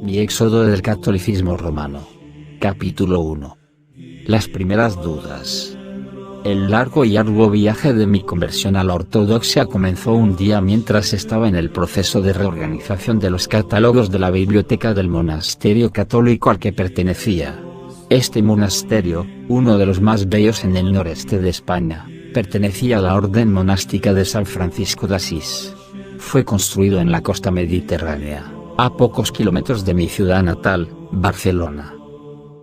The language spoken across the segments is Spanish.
Mi éxodo del catolicismo romano. Capítulo 1. Las primeras dudas. El largo y arduo viaje de mi conversión a la ortodoxia comenzó un día mientras estaba en el proceso de reorganización de los catálogos de la biblioteca del monasterio católico al que pertenecía. Este monasterio, uno de los más bellos en el noreste de España, pertenecía a la orden monástica de San Francisco de Asís. Fue construido en la costa mediterránea, a pocos kilómetros de mi ciudad natal, Barcelona.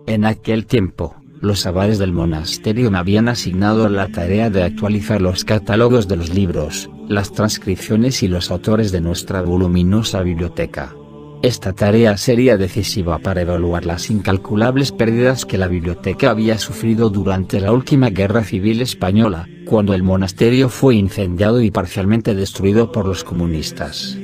En aquel tiempo, los abades del monasterio me habían asignado la tarea de actualizar los catálogos de los libros, las transcripciones y los autores de nuestra voluminosa biblioteca. Esta tarea sería decisiva para evaluar las incalculables pérdidas que la biblioteca había sufrido durante la última guerra civil española, cuando el monasterio fue incendiado y parcialmente destruido por los comunistas.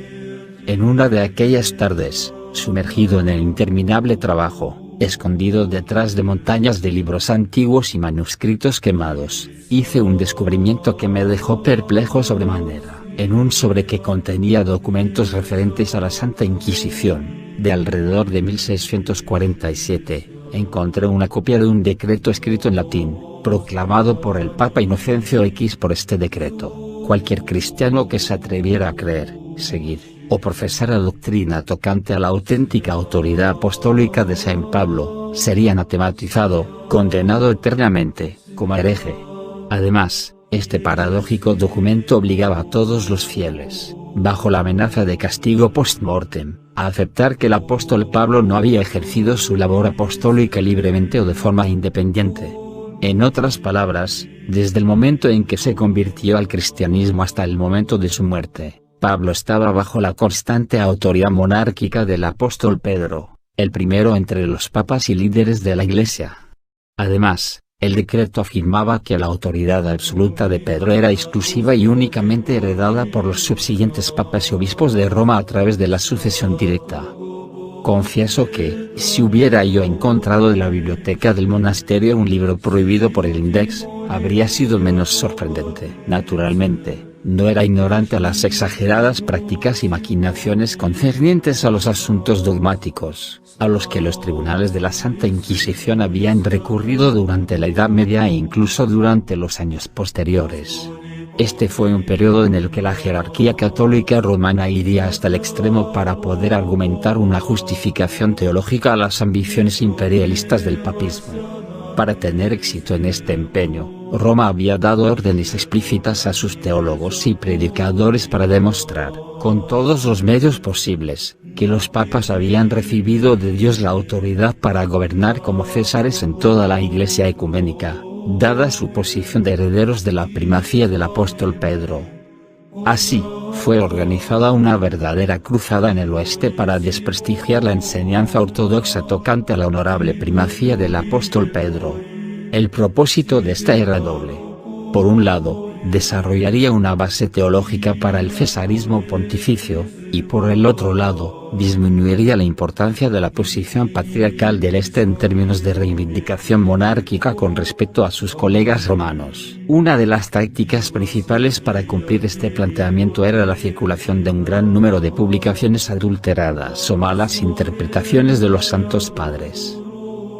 En una de aquellas tardes, sumergido en el interminable trabajo, escondido detrás de montañas de libros antiguos y manuscritos quemados, hice un descubrimiento que me dejó perplejo sobremanera. En un sobre que contenía documentos referentes a la Santa Inquisición, de alrededor de 1647, encontré una copia de un decreto escrito en latín, proclamado por el Papa Inocencio X. Por este decreto, cualquier cristiano que se atreviera a creer, seguir, o profesar la doctrina tocante a la auténtica autoridad apostólica de San Pablo, sería anatematizado, condenado eternamente, como hereje. Además, este paradójico documento obligaba a todos los fieles, bajo la amenaza de castigo post-mortem, a aceptar que el apóstol Pablo no había ejercido su labor apostólica libremente o de forma independiente. En otras palabras, desde el momento en que se convirtió al cristianismo hasta el momento de su muerte, Pablo estaba bajo la constante autoridad monárquica del apóstol Pedro, el primero entre los papas y líderes de la Iglesia. Además, el decreto afirmaba que la autoridad absoluta de Pedro era exclusiva y únicamente heredada por los subsiguientes papas y obispos de Roma a través de la sucesión directa. Confieso que, si hubiera yo encontrado en la biblioteca del monasterio un libro prohibido por el Index, habría sido menos sorprendente. Naturalmente, no era ignorante a las exageradas prácticas y maquinaciones concernientes a los asuntos dogmáticos, a los que los tribunales de la Santa Inquisición habían recurrido durante la Edad Media e incluso durante los años posteriores. Este fue un periodo en el que la jerarquía católica romana iría hasta el extremo para poder argumentar una justificación teológica a las ambiciones imperialistas del papismo. Para tener éxito en este empeño, Roma había dado órdenes explícitas a sus teólogos y predicadores para demostrar, con todos los medios posibles, que los papas habían recibido de Dios la autoridad para gobernar como césares en toda la Iglesia ecuménica, dada su posición de herederos de la primacía del apóstol Pedro. Así, fue organizada una verdadera cruzada en el oeste para desprestigiar la enseñanza ortodoxa tocante a la honorable primacía del apóstol Pedro. El propósito de esta era doble. Por un lado, desarrollaría una base teológica para el cesarismo pontificio, y por el otro lado, disminuiría la importancia de la posición patriarcal del Este en términos de reivindicación monárquica con respecto a sus colegas romanos. Una de las tácticas principales para cumplir este planteamiento era la circulación de un gran número de publicaciones adulteradas o malas interpretaciones de los Santos Padres.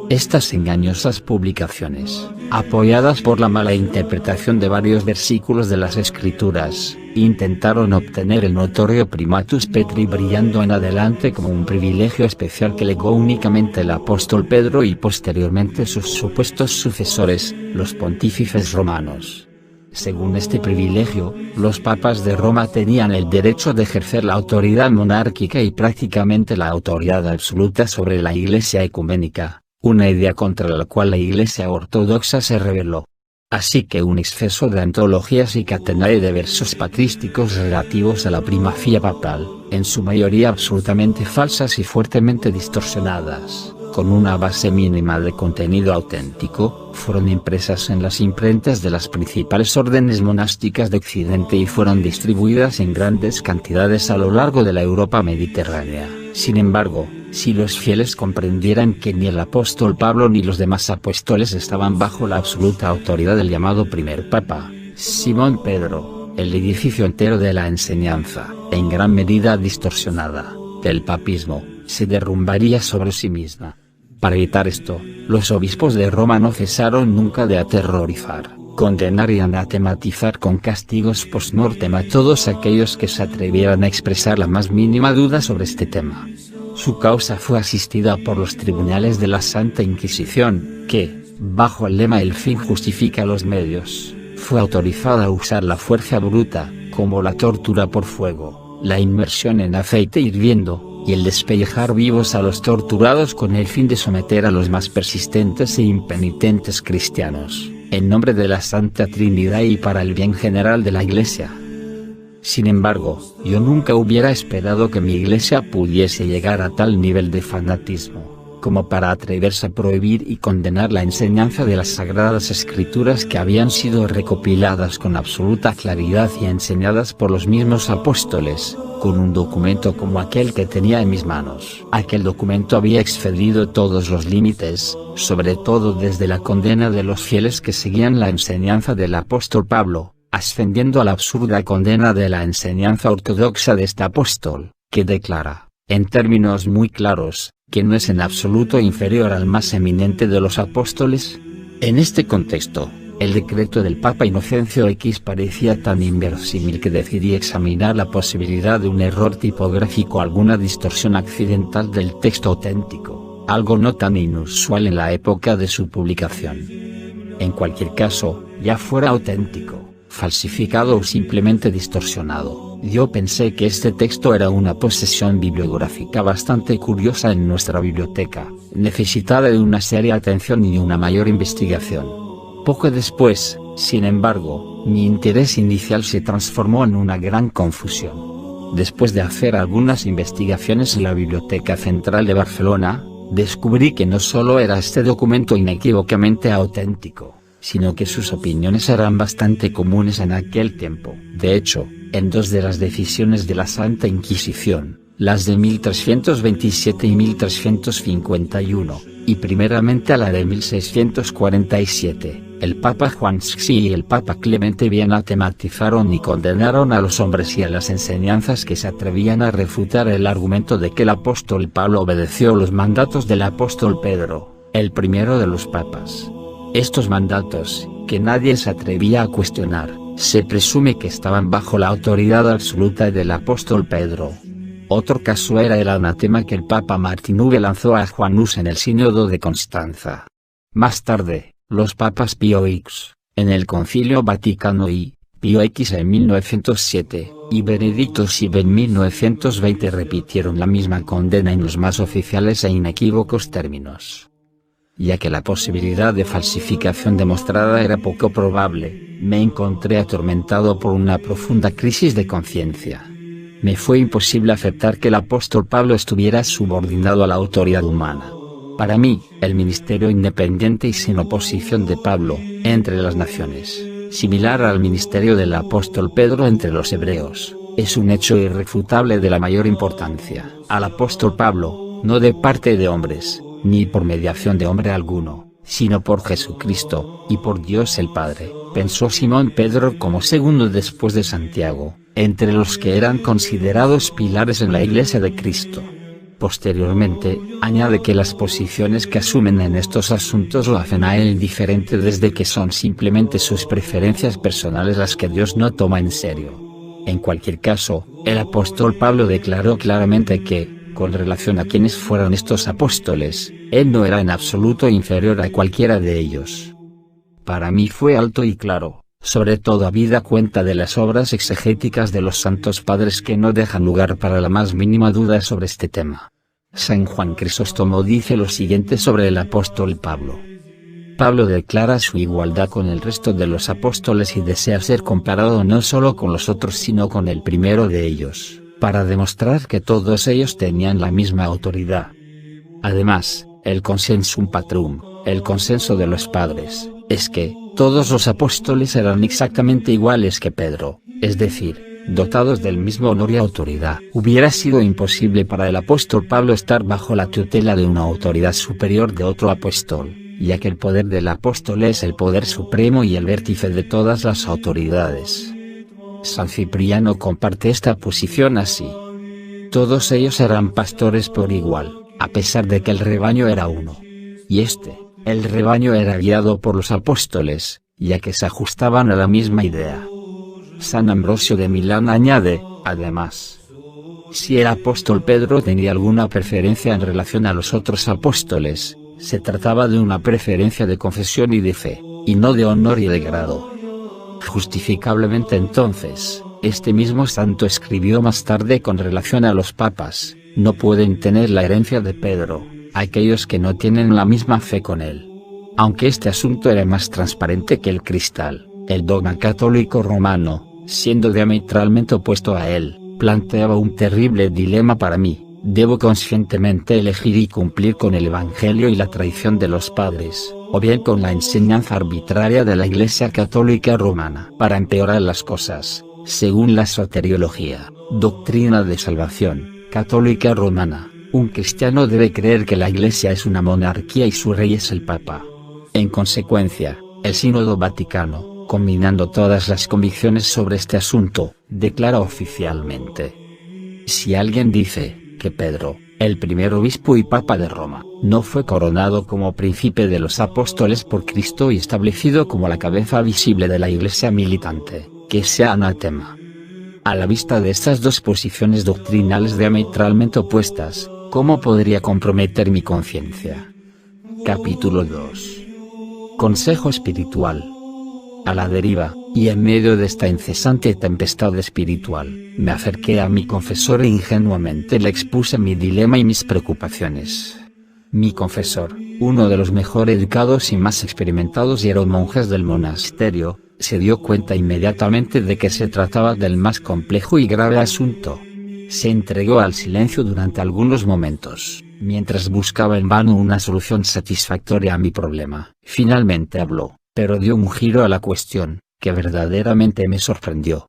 Estas engañosas publicaciones, apoyadas por la mala interpretación de varios versículos de las Escrituras, intentaron obtener el notorio primatus Petri, brillando en adelante como un privilegio especial que legó únicamente el apóstol Pedro y posteriormente sus supuestos sucesores, los pontífices romanos. Según este privilegio, los papas de Roma tenían el derecho de ejercer la autoridad monárquica y prácticamente la autoridad absoluta sobre la Iglesia ecuménica, una idea contra la cual la Iglesia ortodoxa se rebeló. Así que un exceso de antologías y catenae de versos patrísticos relativos a la primacía papal, en su mayoría absolutamente falsas y fuertemente distorsionadas, con una base mínima de contenido auténtico, fueron impresas en las imprentas de las principales órdenes monásticas de Occidente y fueron distribuidas en grandes cantidades a lo largo de la Europa mediterránea. Sin embargo, si los fieles comprendieran que ni el apóstol Pablo ni los demás apóstoles estaban bajo la absoluta autoridad del llamado primer papa, Simón Pedro, el edificio entero de la enseñanza, en gran medida distorsionada, del papismo, se derrumbaría sobre sí misma. Para evitar esto, los obispos de Roma no cesaron nunca de aterrorizar, condenar y anatematizar con castigos post-mortem a todos aquellos que se atrevieran a expresar la más mínima duda sobre este tema. Su causa fue asistida por los tribunales de la Santa Inquisición, que, bajo el lema "el fin justifica los medios", fue autorizada a usar la fuerza bruta, como la tortura por fuego, la inmersión en aceite hirviendo, y el despellejar vivos a los torturados con el fin de someter a los más persistentes e impenitentes cristianos, en nombre de la Santa Trinidad y para el bien general de la Iglesia. Sin embargo, yo nunca hubiera esperado que mi Iglesia pudiese llegar a tal nivel de fanatismo, como para atreverse a prohibir y condenar la enseñanza de las Sagradas Escrituras que habían sido recopiladas con absoluta claridad y enseñadas por los mismos apóstoles, con un documento como aquel que tenía en mis manos. Aquel documento había excedido todos los límites, sobre todo desde la condena de los fieles que seguían la enseñanza del apóstol Pablo, ascendiendo a la absurda condena de la enseñanza ortodoxa de este apóstol, que declara, en términos muy claros, que no es en absoluto inferior al más eminente de los apóstoles. En este contexto, el decreto del Papa Inocencio X parecía tan inverosímil que decidí examinar la posibilidad de un error tipográfico, alguna distorsión accidental del texto auténtico, algo no tan inusual en la época de su publicación. En cualquier caso, ya fuera auténtico, falsificado o simplemente distorsionado, yo pensé que este texto era una posesión bibliográfica bastante curiosa en nuestra biblioteca, necesitada de una seria atención y una mayor investigación. Poco después, sin embargo, mi interés inicial se transformó en una gran confusión. Después de hacer algunas investigaciones en la Biblioteca Central de Barcelona, descubrí que no solo era este documento inequívocamente auténtico, sino que sus opiniones eran bastante comunes en aquel tiempo. De hecho, en dos de las decisiones de la Santa Inquisición, las de 1327 y 1351, y primeramente a la de 1647, el Papa Juan Sixi y el Papa Clemente bien atematizaron y condenaron a los hombres y a las enseñanzas que se atrevían a refutar el argumento de que el apóstol Pablo obedeció los mandatos del apóstol Pedro, el primero de los papas. Estos mandatos, que nadie se atrevía a cuestionar, se presume que estaban bajo la autoridad absoluta del apóstol Pedro. Otro caso era el anatema que el Papa Martín V lanzó a Juan Hus en el Sínodo de Constanza. Más tarde, los papas Pío X, en el Concilio Vaticano I, Pío X en 1907, y Benedicto XVI en 1920 repitieron la misma condena en los más oficiales e inequívocos términos. Ya que la posibilidad de falsificación demostrada era poco probable, me encontré atormentado por una profunda crisis de conciencia. Me fue imposible aceptar que el apóstol Pablo estuviera subordinado a la autoridad humana. Para mí, el ministerio independiente y sin oposición de Pablo, entre las naciones, similar al ministerio del apóstol Pedro entre los hebreos, es un hecho irrefutable de la mayor importancia. Al apóstol Pablo, no de parte de hombres, ni por mediación de hombre alguno, sino por Jesucristo, y por Dios el Padre, pensó Simón Pedro como segundo después de Santiago, entre los que eran considerados pilares en la Iglesia de Cristo. Posteriormente, añade que las posiciones que asumen en estos asuntos lo hacen a él indiferente desde que son simplemente sus preferencias personales las que Dios no toma en serio. En cualquier caso, el apóstol Pablo declaró claramente que, con relación a quienes fueran estos apóstoles, él no era en absoluto inferior a cualquiera de ellos. Para mí fue alto y claro, sobre todo habida cuenta de las obras exegéticas de los santos padres que no dejan lugar para la más mínima duda sobre este tema. San Juan Crisóstomo dice lo siguiente sobre el apóstol Pablo. Pablo declara su igualdad con el resto de los apóstoles y desea ser comparado no solo con los otros sino con el primero de ellos, para demostrar que todos ellos tenían la misma autoridad. Además, el consensum patrum, el consenso de los padres, es que todos los apóstoles eran exactamente iguales que Pedro, es decir, dotados del mismo honor y autoridad. Hubiera sido imposible para el apóstol Pablo estar bajo la tutela de una autoridad superior de otro apóstol, ya que el poder del apóstol es el poder supremo y el vértice de todas las autoridades. San Cipriano comparte esta posición así. Todos ellos eran pastores por igual, a pesar de que el rebaño era uno. Y el rebaño era guiado por los apóstoles, ya que se ajustaban a la misma idea. San Ambrosio de Milán añade, además, si el apóstol Pedro tenía alguna preferencia en relación a los otros apóstoles, se trataba de una preferencia de confesión y de fe, y no de honor y de grado. Justificablemente entonces, este mismo santo escribió más tarde con relación a los papas: no pueden tener la herencia de Pedro aquellos que no tienen la misma fe con él. Aunque este asunto era más transparente que el cristal, el dogma católico romano, siendo diametralmente opuesto a él, planteaba un terrible dilema para mí: ¿debo conscientemente elegir y cumplir con el Evangelio y la tradición de los padres, o bien con la enseñanza arbitraria de la Iglesia Católica Romana? Para empeorar las cosas, según la soteriología, doctrina de salvación, católica romana, un cristiano debe creer que la Iglesia es una monarquía y su rey es el Papa. En consecuencia, el Sínodo Vaticano, combinando todas las convicciones sobre este asunto, declara oficialmente: si alguien dice que Pedro, el primer obispo y papa de Roma, no fue coronado como príncipe de los apóstoles por Cristo y establecido como la cabeza visible de la Iglesia militante, que sea anatema. A la vista de estas dos posiciones doctrinales diametralmente opuestas, ¿cómo podría comprometer mi conciencia? Capítulo 2. Consejo espiritual. A la deriva, y en medio de esta incesante tempestad espiritual, me acerqué a mi confesor e ingenuamente le expuse mi dilema y mis preocupaciones. Mi confesor, uno de los mejor educados y más experimentados hieromonjes del monasterio, se dio cuenta inmediatamente de que se trataba del más complejo y grave asunto. Se entregó al silencio durante algunos momentos, mientras buscaba en vano una solución satisfactoria a mi problema. Finalmente habló, pero dio un giro a la cuestión, que verdaderamente me sorprendió.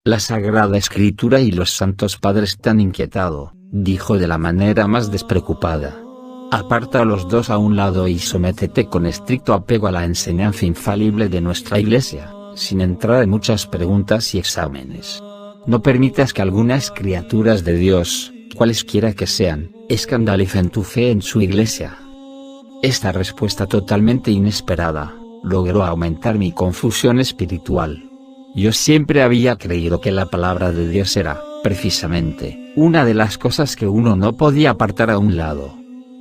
La Sagrada Escritura y los Santos Padres te han inquietado, dijo de la manera más despreocupada. Aparta a los dos a un lado y sométete con estricto apego a la enseñanza infalible de nuestra Iglesia, sin entrar en muchas preguntas y exámenes. No permitas que algunas criaturas de Dios, cualesquiera que sean, escandalicen tu fe en su Iglesia. Esta respuesta totalmente inesperada logró aumentar mi confusión espiritual. Yo siempre había creído que la palabra de Dios era, precisamente, una de las cosas que uno no podía apartar a un lado.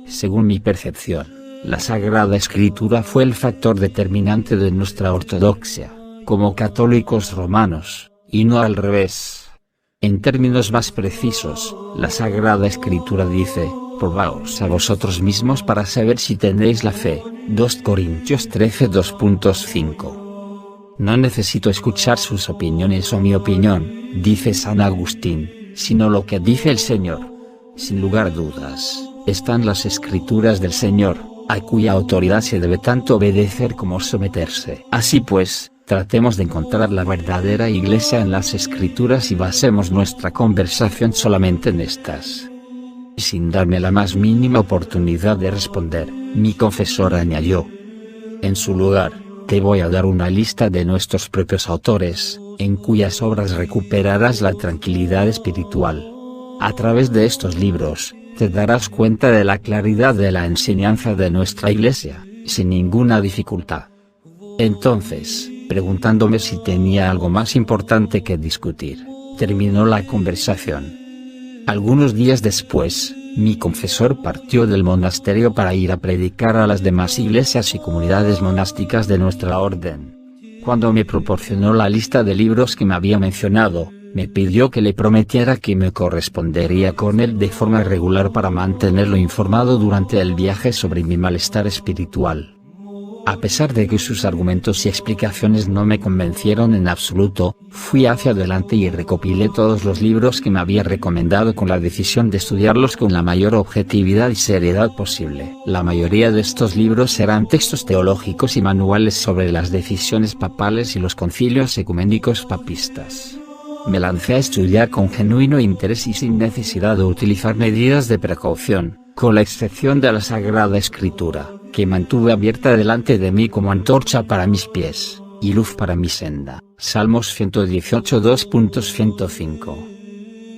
Según mi percepción, la Sagrada Escritura fue el factor determinante de nuestra ortodoxia, como católicos romanos, y no al revés. En términos más precisos, la Sagrada Escritura dice: probaos a vosotros mismos para saber si tenéis la fe. 2 Corintios 13 2.5. No necesito escuchar sus opiniones o mi opinión, dice San Agustín, sino lo que dice el Señor. Sin lugar a dudas, están las Escrituras del Señor, a cuya autoridad se debe tanto obedecer como someterse. Así pues, tratemos de encontrar la verdadera Iglesia en las Escrituras y basemos nuestra conversación solamente en estas. Sin darme la más mínima oportunidad de responder, mi confesor añadió: en su lugar, te voy a dar una lista de nuestros propios autores, en cuyas obras recuperarás la tranquilidad espiritual. A través de estos libros, te darás cuenta de la claridad de la enseñanza de nuestra Iglesia, sin ninguna dificultad. Entonces, preguntándome si tenía algo más importante que discutir, terminó la conversación. Algunos días después, mi confesor partió del monasterio para ir a predicar a las demás iglesias y comunidades monásticas de nuestra orden. Cuando me proporcionó la lista de libros que me había mencionado, me pidió que le prometiera que me correspondería con él de forma regular para mantenerlo informado durante el viaje sobre mi malestar espiritual. A pesar de que sus argumentos y explicaciones no me convencieron en absoluto, fui hacia adelante y recopilé todos los libros que me había recomendado con la decisión de estudiarlos con la mayor objetividad y seriedad posible. La mayoría de estos libros eran textos teológicos y manuales sobre las decisiones papales y los concilios ecuménicos papistas. Me lancé a estudiar con genuino interés y sin necesidad de utilizar medidas de precaución, con la excepción de la Sagrada Escritura, que mantuve abierta delante de mí como antorcha para mis pies, y luz para mi senda. Salmos 118 2.105.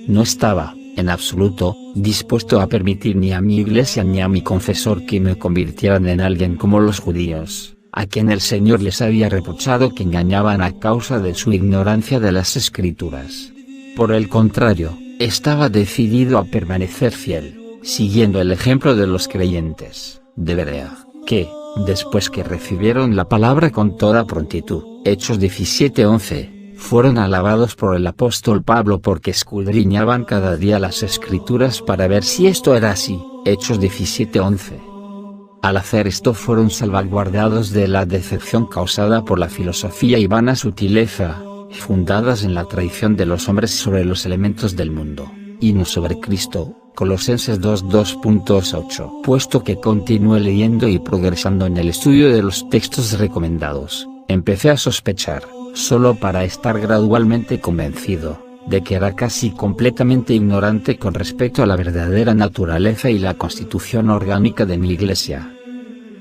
No estaba, en absoluto, dispuesto a permitir ni a mi iglesia ni a mi confesor que me convirtieran en alguien como los judíos, a quien el Señor les había reprochado que engañaban a causa de su ignorancia de las Escrituras. Por el contrario, estaba decidido a permanecer fiel, siguiendo el ejemplo de los creyentes de Berea, que, después que recibieron la palabra con toda prontitud, Hechos 17:11, fueron alabados por el apóstol Pablo porque escudriñaban cada día las Escrituras para ver si esto era así, Hechos 17:11. Al hacer esto fueron salvaguardados de la decepción causada por la filosofía y vana sutileza, fundadas en la tradición de los hombres sobre los elementos del mundo, y no sobre Cristo, Colosenses 2:8. Puesto que continué leyendo y progresando en el estudio de los textos recomendados, empecé a sospechar, solo para estar gradualmente convencido, de que era casi completamente ignorante con respecto a la verdadera naturaleza y la constitución orgánica de mi iglesia.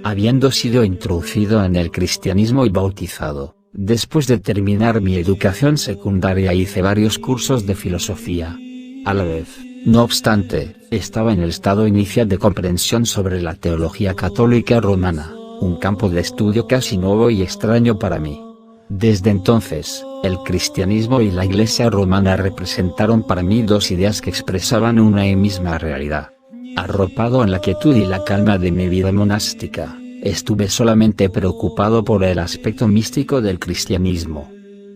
Habiendo sido introducido en el cristianismo y bautizado, después de terminar mi educación secundaria hice varios cursos de filosofía. A la vez, no obstante, estaba en el estado inicial de comprensión sobre la teología católica romana, un campo de estudio casi nuevo y extraño para mí. Desde entonces, el cristianismo y la Iglesia romana representaron para mí dos ideas que expresaban una y misma realidad. Arropado en la quietud y la calma de mi vida monástica, estuve solamente preocupado por el aspecto místico del cristianismo.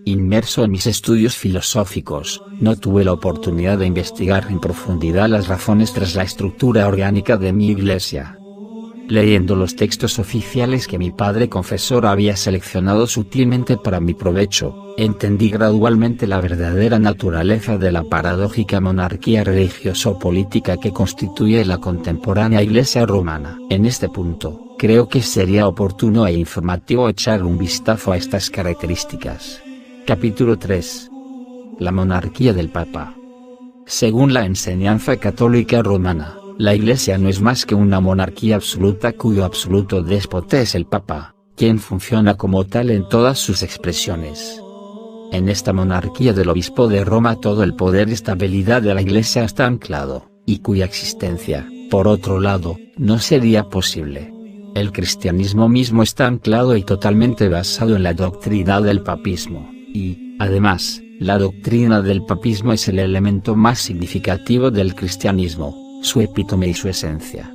Inmerso en mis estudios filosóficos, no tuve la oportunidad de investigar en profundidad las razones tras la estructura orgánica de mi iglesia. Leyendo los textos oficiales que mi padre confesor había seleccionado sutilmente para mi provecho, entendí gradualmente la verdadera naturaleza de la paradójica monarquía religioso-política que constituye la contemporánea Iglesia romana. En este punto, creo que sería oportuno e informativo echar un vistazo a estas características. Capítulo 3. La monarquía del Papa. Según la enseñanza católica romana, la Iglesia no es más que una monarquía absoluta cuyo absoluto déspota es el Papa, quien funciona como tal en todas sus expresiones. En esta monarquía del obispo de Roma todo el poder y estabilidad de la Iglesia está anclado, y cuya existencia, por otro lado, no sería posible. El cristianismo mismo está anclado y totalmente basado en la doctrina del papismo, y, además, la doctrina del papismo es el elemento más significativo del cristianismo, su epítome y su esencia.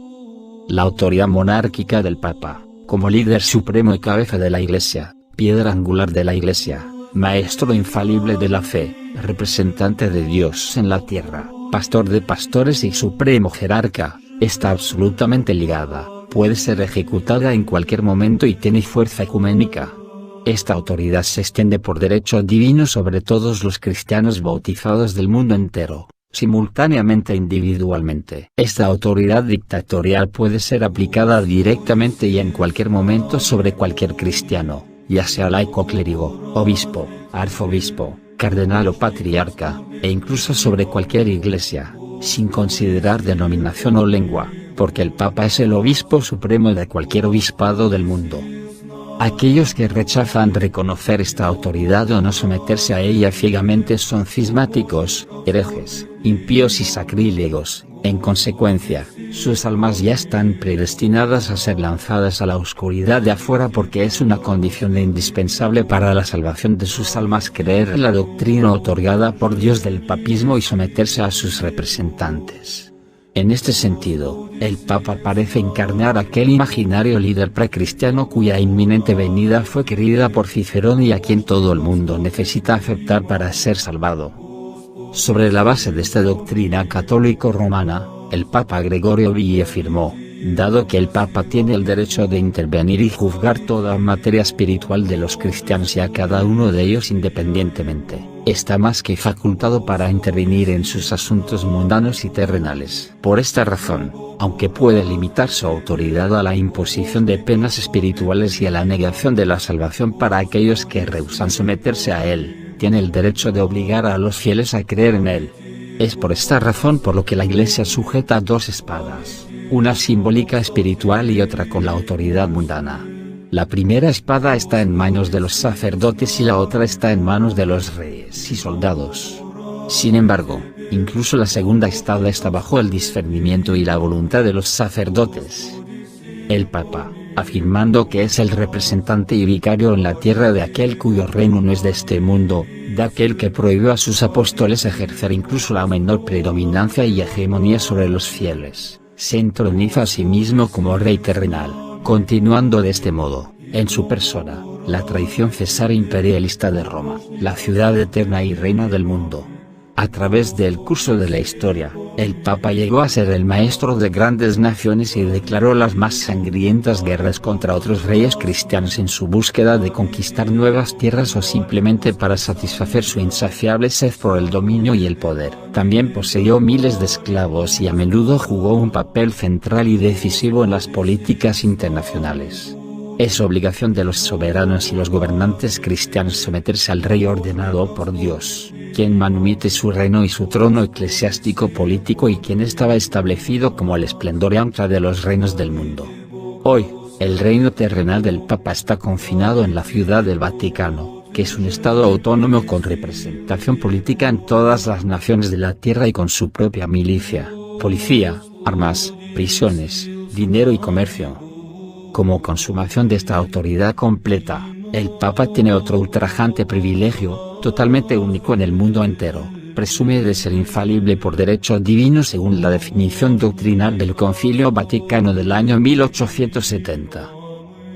La autoridad monárquica del Papa, como líder supremo y cabeza de la Iglesia, piedra angular de la Iglesia, maestro infalible de la fe, representante de Dios en la tierra, pastor de pastores y supremo jerarca, está absolutamente ligada, puede ser ejecutada en cualquier momento y tiene fuerza ecuménica. Esta autoridad se extiende por derecho divino sobre todos los cristianos bautizados del mundo entero, simultáneamente e individualmente. Esta autoridad dictatorial puede ser aplicada directamente y en cualquier momento sobre cualquier cristiano, ya sea laico, clérigo, obispo, arzobispo, cardenal o patriarca, e incluso sobre cualquier iglesia, sin considerar denominación o lengua, porque el Papa es el obispo supremo de cualquier obispado del mundo. Aquellos que rechazan reconocer esta autoridad o no someterse a ella ciegamente son cismáticos, herejes, impíos y sacrílegos. En consecuencia, sus almas ya están predestinadas a ser lanzadas a la oscuridad de afuera porque es una condición indispensable para la salvación de sus almas creer en la doctrina otorgada por Dios del papismo y someterse a sus representantes. En este sentido, el Papa parece encarnar aquel imaginario líder precristiano cuya inminente venida fue querida por Cicerón y a quien todo el mundo necesita aceptar para ser salvado. Sobre la base de esta doctrina católico-romana, el Papa Gregorio VI afirmó: dado que el Papa tiene el derecho de intervenir y juzgar toda materia espiritual de los cristianos y a cada uno de ellos independientemente, está más que facultado para intervenir en sus asuntos mundanos y terrenales. Por esta razón, aunque puede limitar su autoridad a la imposición de penas espirituales y a la negación de la salvación para aquellos que rehúsan someterse a él, tiene el derecho de obligar a los fieles a creer en él. Es por esta razón por lo que la Iglesia sujeta dos espadas. una simbólica espiritual y otra con la autoridad mundana. La primera espada está en manos de los sacerdotes y la otra está en manos de los reyes y soldados. Sin embargo, incluso la segunda espada está bajo el discernimiento y la voluntad de los sacerdotes. El Papa, afirmando que es el representante y vicario en la tierra de aquel cuyo reino no es de este mundo, de aquel que prohibió a sus apóstoles ejercer incluso la menor predominancia y hegemonía sobre los fieles, se entroniza a sí mismo como rey terrenal, continuando de este modo, en su persona, la tradición cesara imperialista de Roma, la ciudad eterna y reina del mundo. A través del curso de la historia, el Papa llegó a ser el maestro de grandes naciones y declaró las más sangrientas guerras contra otros reyes cristianos en su búsqueda de conquistar nuevas tierras o simplemente para satisfacer su insaciable sed por el dominio y el poder. También poseyó miles de esclavos y a menudo jugó un papel central y decisivo en las políticas internacionales. Es obligación de los soberanos y los gobernantes cristianos someterse al rey ordenado por Dios, quien manumite su reino y su trono eclesiástico político y quien estaba establecido como el esplendor y ancla de los reinos del mundo. Hoy, el reino terrenal del Papa está confinado en la Ciudad del Vaticano, que es un estado autónomo con representación política en todas las naciones de la tierra y con su propia milicia, policía, armas, prisiones, dinero y comercio. Como consumación de esta autoridad completa, el Papa tiene otro ultrajante privilegio, totalmente único en el mundo entero: presume de ser infalible por derecho divino según la definición doctrinal del Concilio Vaticano del año 1870.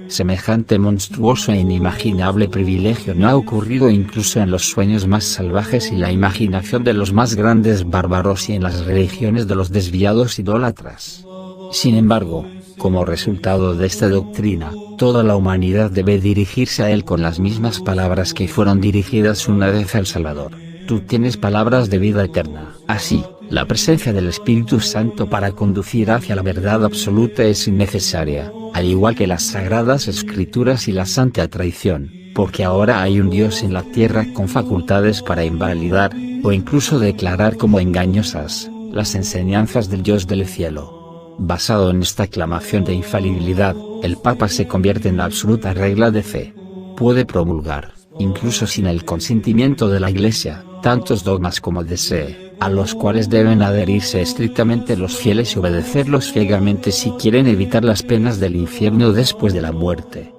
Semejante monstruoso e inimaginable privilegio no ha ocurrido incluso en los sueños más salvajes y la imaginación de los más grandes bárbaros y en las religiones de los desviados idólatras. Sin embargo, como resultado de esta doctrina, toda la humanidad debe dirigirse a él con las mismas palabras que fueron dirigidas una vez al Salvador: tú tienes palabras de vida eterna. Así, la presencia del Espíritu Santo para conducir hacia la verdad absoluta es innecesaria, al igual que las Sagradas Escrituras y la Santa Tradición, porque ahora hay un Dios en la tierra con facultades para invalidar, o incluso declarar como engañosas, las enseñanzas del Dios del cielo. Basado en esta aclamación de infalibilidad, el Papa se convierte en la absoluta regla de fe. Puede promulgar, incluso sin el consentimiento de la Iglesia, tantos dogmas como desee, a los cuales deben adherirse estrictamente los fieles y obedecerlos ciegamente si quieren evitar las penas del infierno después de la muerte.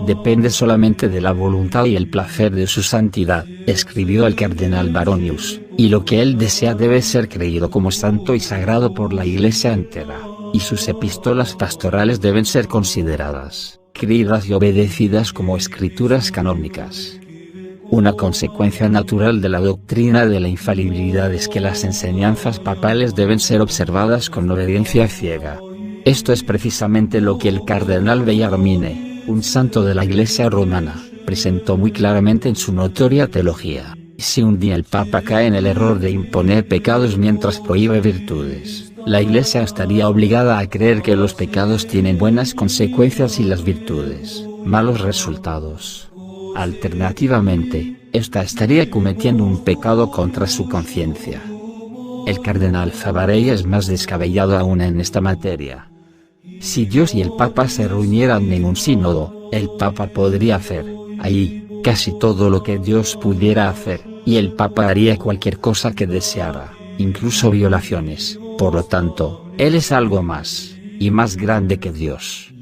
Depende solamente de la voluntad y el placer de su santidad, escribió el cardenal Baronius, y lo que él desea debe ser creído como santo y sagrado por la Iglesia entera, y sus epístolas pastorales deben ser consideradas, creídas y obedecidas como escrituras canónicas. Una consecuencia natural de la doctrina de la infalibilidad es que las enseñanzas papales deben ser observadas con obediencia ciega. Esto es precisamente lo que el cardenal Bellarmine, un santo de la Iglesia romana, presentó muy claramente en su notoria teología. Si un día el Papa cae en el error de imponer pecados mientras prohíbe virtudes, la Iglesia estaría obligada a creer que los pecados tienen buenas consecuencias y las virtudes, malos resultados. Alternativamente, ésta estaría cometiendo un pecado contra su conciencia. El cardenal Favarey es más descabellado aún en esta materia. Si Dios y el Papa se reunieran en un sínodo, el Papa podría hacer, allí, casi todo lo que Dios pudiera hacer, y el Papa haría cualquier cosa que deseara, incluso violaciones. Por lo tanto, él es algo más, y más grande que Dios.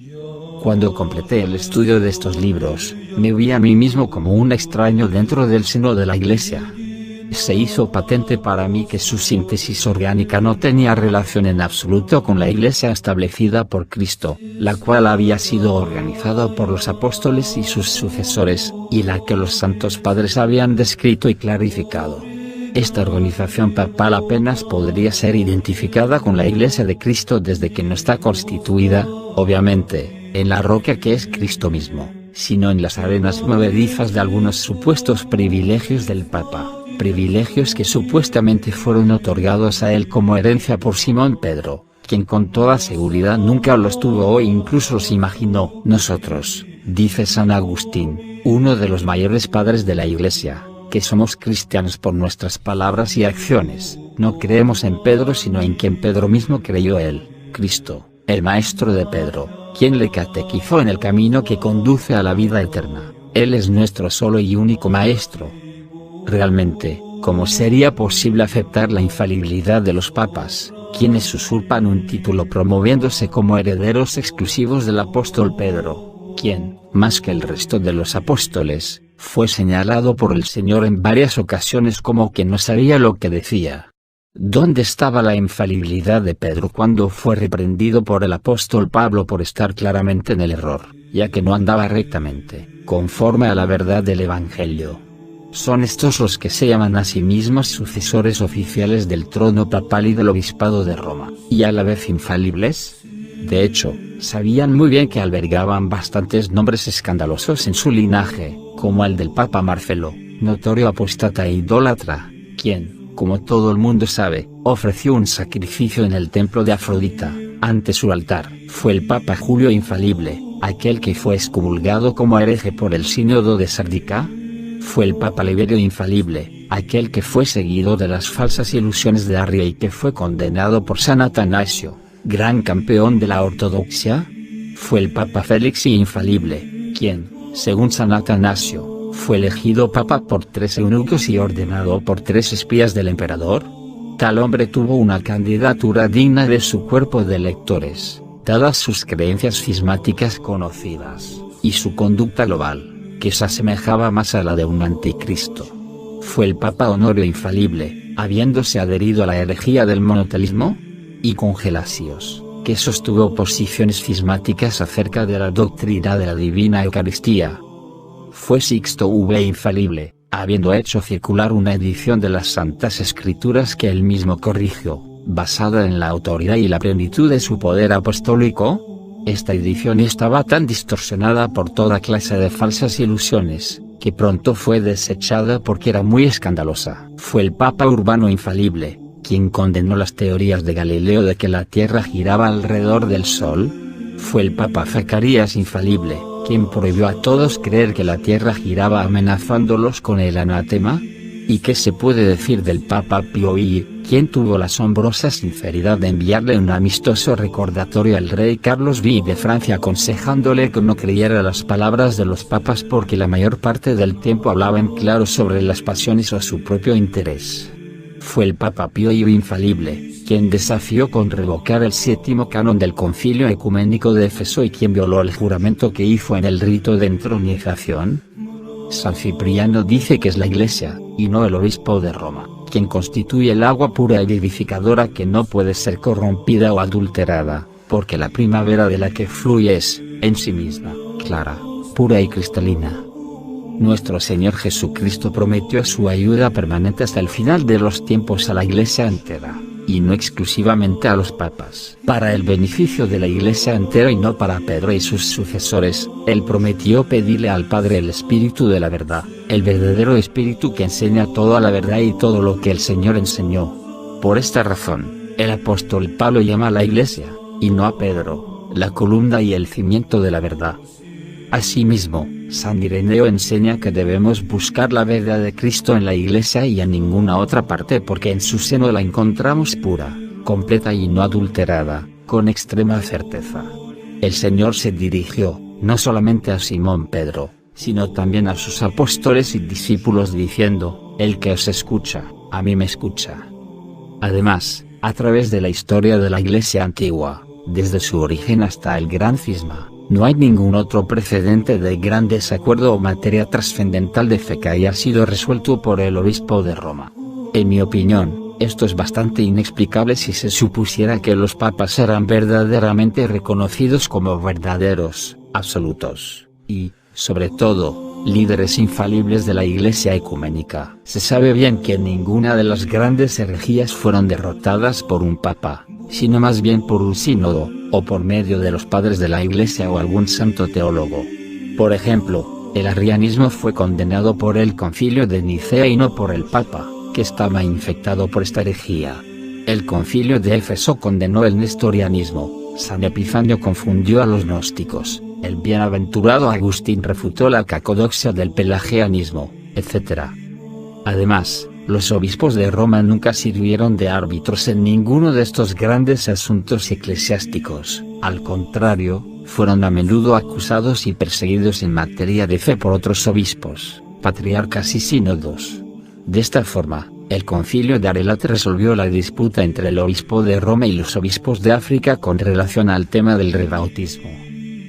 Cuando completé el estudio de estos libros, me vi a mí mismo como un extraño dentro del seno de la Iglesia. Se hizo patente para mí que su síntesis orgánica no tenía relación en absoluto con la Iglesia establecida por Cristo, la cual había sido organizada por los apóstoles y sus sucesores, y la que los santos padres habían descrito y clarificado. Esta organización papal apenas podría ser identificada con la Iglesia de Cristo desde que no está constituida, obviamente, en la roca que es Cristo mismo, sino en las arenas movedizas de algunos supuestos privilegios del Papa. Privilegios que supuestamente fueron otorgados a él como herencia por Simón Pedro, quien con toda seguridad nunca los tuvo o incluso los imaginó. Nosotros, dice San Agustín, uno de los mayores padres de la Iglesia, que somos cristianos por nuestras palabras y acciones, no creemos en Pedro sino en quien Pedro mismo creyó él. Jesucristo, el maestro de Pedro, quien le catequizó en el camino que conduce a la vida eterna. Él es nuestro solo y único maestro. Realmente, ¿cómo sería posible aceptar la infalibilidad de los papas, quienes usurpan un título promoviéndose como herederos exclusivos del apóstol Pedro, quien, más que el resto de los apóstoles, fue señalado por el Señor en varias ocasiones como que no sabía lo que decía? ¿Dónde estaba la infalibilidad de Pedro cuando fue reprendido por el apóstol Pablo por estar claramente en el error, ya que no andaba rectamente, conforme a la verdad del Evangelio? ¿Son estos los que se llaman a sí mismos sucesores oficiales del trono papal y del obispado de Roma, y a la vez infalibles? De hecho, sabían muy bien que albergaban bastantes nombres escandalosos en su linaje, como el del Papa Marcelo, notorio apóstata e idólatra, quien, como todo el mundo sabe, ofreció un sacrificio en el templo de Afrodita, ante su altar. Fue el Papa Julio Infalible, aquel que fue excomulgado como hereje por el sínodo de Sardica. Fue el Papa Liberio Infalible, aquel que fue seguido de las falsas ilusiones de Arria y que fue condenado por San Atanasio, gran campeón de la ortodoxia. Fue el Papa Félix Infalible, quien, según San Atanasio, fue elegido papa por 3 eunucos y ordenado por 3 espías del emperador. Tal hombre tuvo una candidatura digna de su cuerpo de lectores, dadas sus creencias cismáticas conocidas, y su conducta global, que se asemejaba más a la de un anticristo. Fue el Papa Honorio Infalible, habiéndose adherido a la herejía del monotelismo, y con Gelasios, que sostuvo posiciones cismáticas acerca de la doctrina de la Divina Eucaristía. Fue Sixto V Infalible, habiendo hecho circular una edición de las Santas Escrituras que él mismo corrigió, basada en la autoridad y la plenitud de su poder apostólico. Esta edición estaba tan distorsionada por toda clase de falsas ilusiones, que pronto fue desechada porque era muy escandalosa. Fue el Papa Urbano Infalible, quien condenó las teorías de Galileo de que la Tierra giraba alrededor del Sol. Fue el Papa Zacarías Infalible, quien prohibió a todos creer que la Tierra giraba amenazándolos con el anatema. ¿Y qué se puede decir del Papa Pío I, quien tuvo la asombrosa sinceridad de enviarle un amistoso recordatorio al rey Carlos V de Francia aconsejándole que no creyera las palabras de los papas porque la mayor parte del tiempo hablaban claro sobre las pasiones o su propio interés? Fue el Papa Pío I Infalible, quien desafió con revocar el 7º canon del Concilio Ecuménico de Éfeso y quien violó el juramento que hizo en el rito de entronización. San Cipriano dice que es la Iglesia, y no el obispo de Roma, quien constituye el agua pura y vivificadora que no puede ser corrompida o adulterada, porque la primavera de la que fluye es, en sí misma, clara, pura y cristalina. Nuestro Señor Jesucristo prometió su ayuda permanente hasta el final de los tiempos a la Iglesia entera, y no exclusivamente a los papas. Para el beneficio de la Iglesia entera y no para Pedro y sus sucesores, él prometió pedirle al Padre el Espíritu de la verdad, el verdadero Espíritu que enseña toda la verdad y todo lo que el Señor enseñó. Por esta razón, el apóstol Pablo llama a la Iglesia, y no a Pedro, la columna y el cimiento de la verdad. Asimismo, San Ireneo enseña que debemos buscar la verdad de Cristo en la Iglesia y en ninguna otra parte porque en su seno la encontramos pura, completa y no adulterada, con extrema certeza. El Señor se dirigió, no solamente a Simón Pedro, sino también a sus apóstoles y discípulos diciendo, el que os escucha, a mí me escucha. Además, a través de la historia de la Iglesia antigua, desde su origen hasta el gran cisma, no hay ningún otro precedente de gran desacuerdo o materia trascendental de fe que haya sido resuelto por el obispo de Roma. En mi opinión, esto es bastante inexplicable si se supusiera que los papas eran verdaderamente reconocidos como verdaderos, absolutos, y, sobre todo, líderes infalibles de la Iglesia ecuménica. Se sabe bien que ninguna de las grandes herejías fueron derrotadas por un papa, sino más bien por un sínodo, o por medio de los padres de la Iglesia o algún santo teólogo. Por ejemplo, el arrianismo fue condenado por el Concilio de Nicea y no por el Papa, que estaba infectado por esta herejía. El Concilio de Éfeso condenó el nestorianismo, San Epifanio confundió a los gnósticos, el bienaventurado Agustín refutó la cacodoxia del pelagianismo, etc. Además, Los obispos de Roma nunca sirvieron de árbitros en ninguno de estos grandes asuntos eclesiásticos, al contrario, fueron a menudo acusados y perseguidos en materia de fe por otros obispos, patriarcas y sínodos. De esta forma, el concilio de Arelat resolvió la disputa entre el obispo de Roma y los obispos de África con relación al tema del rebautismo.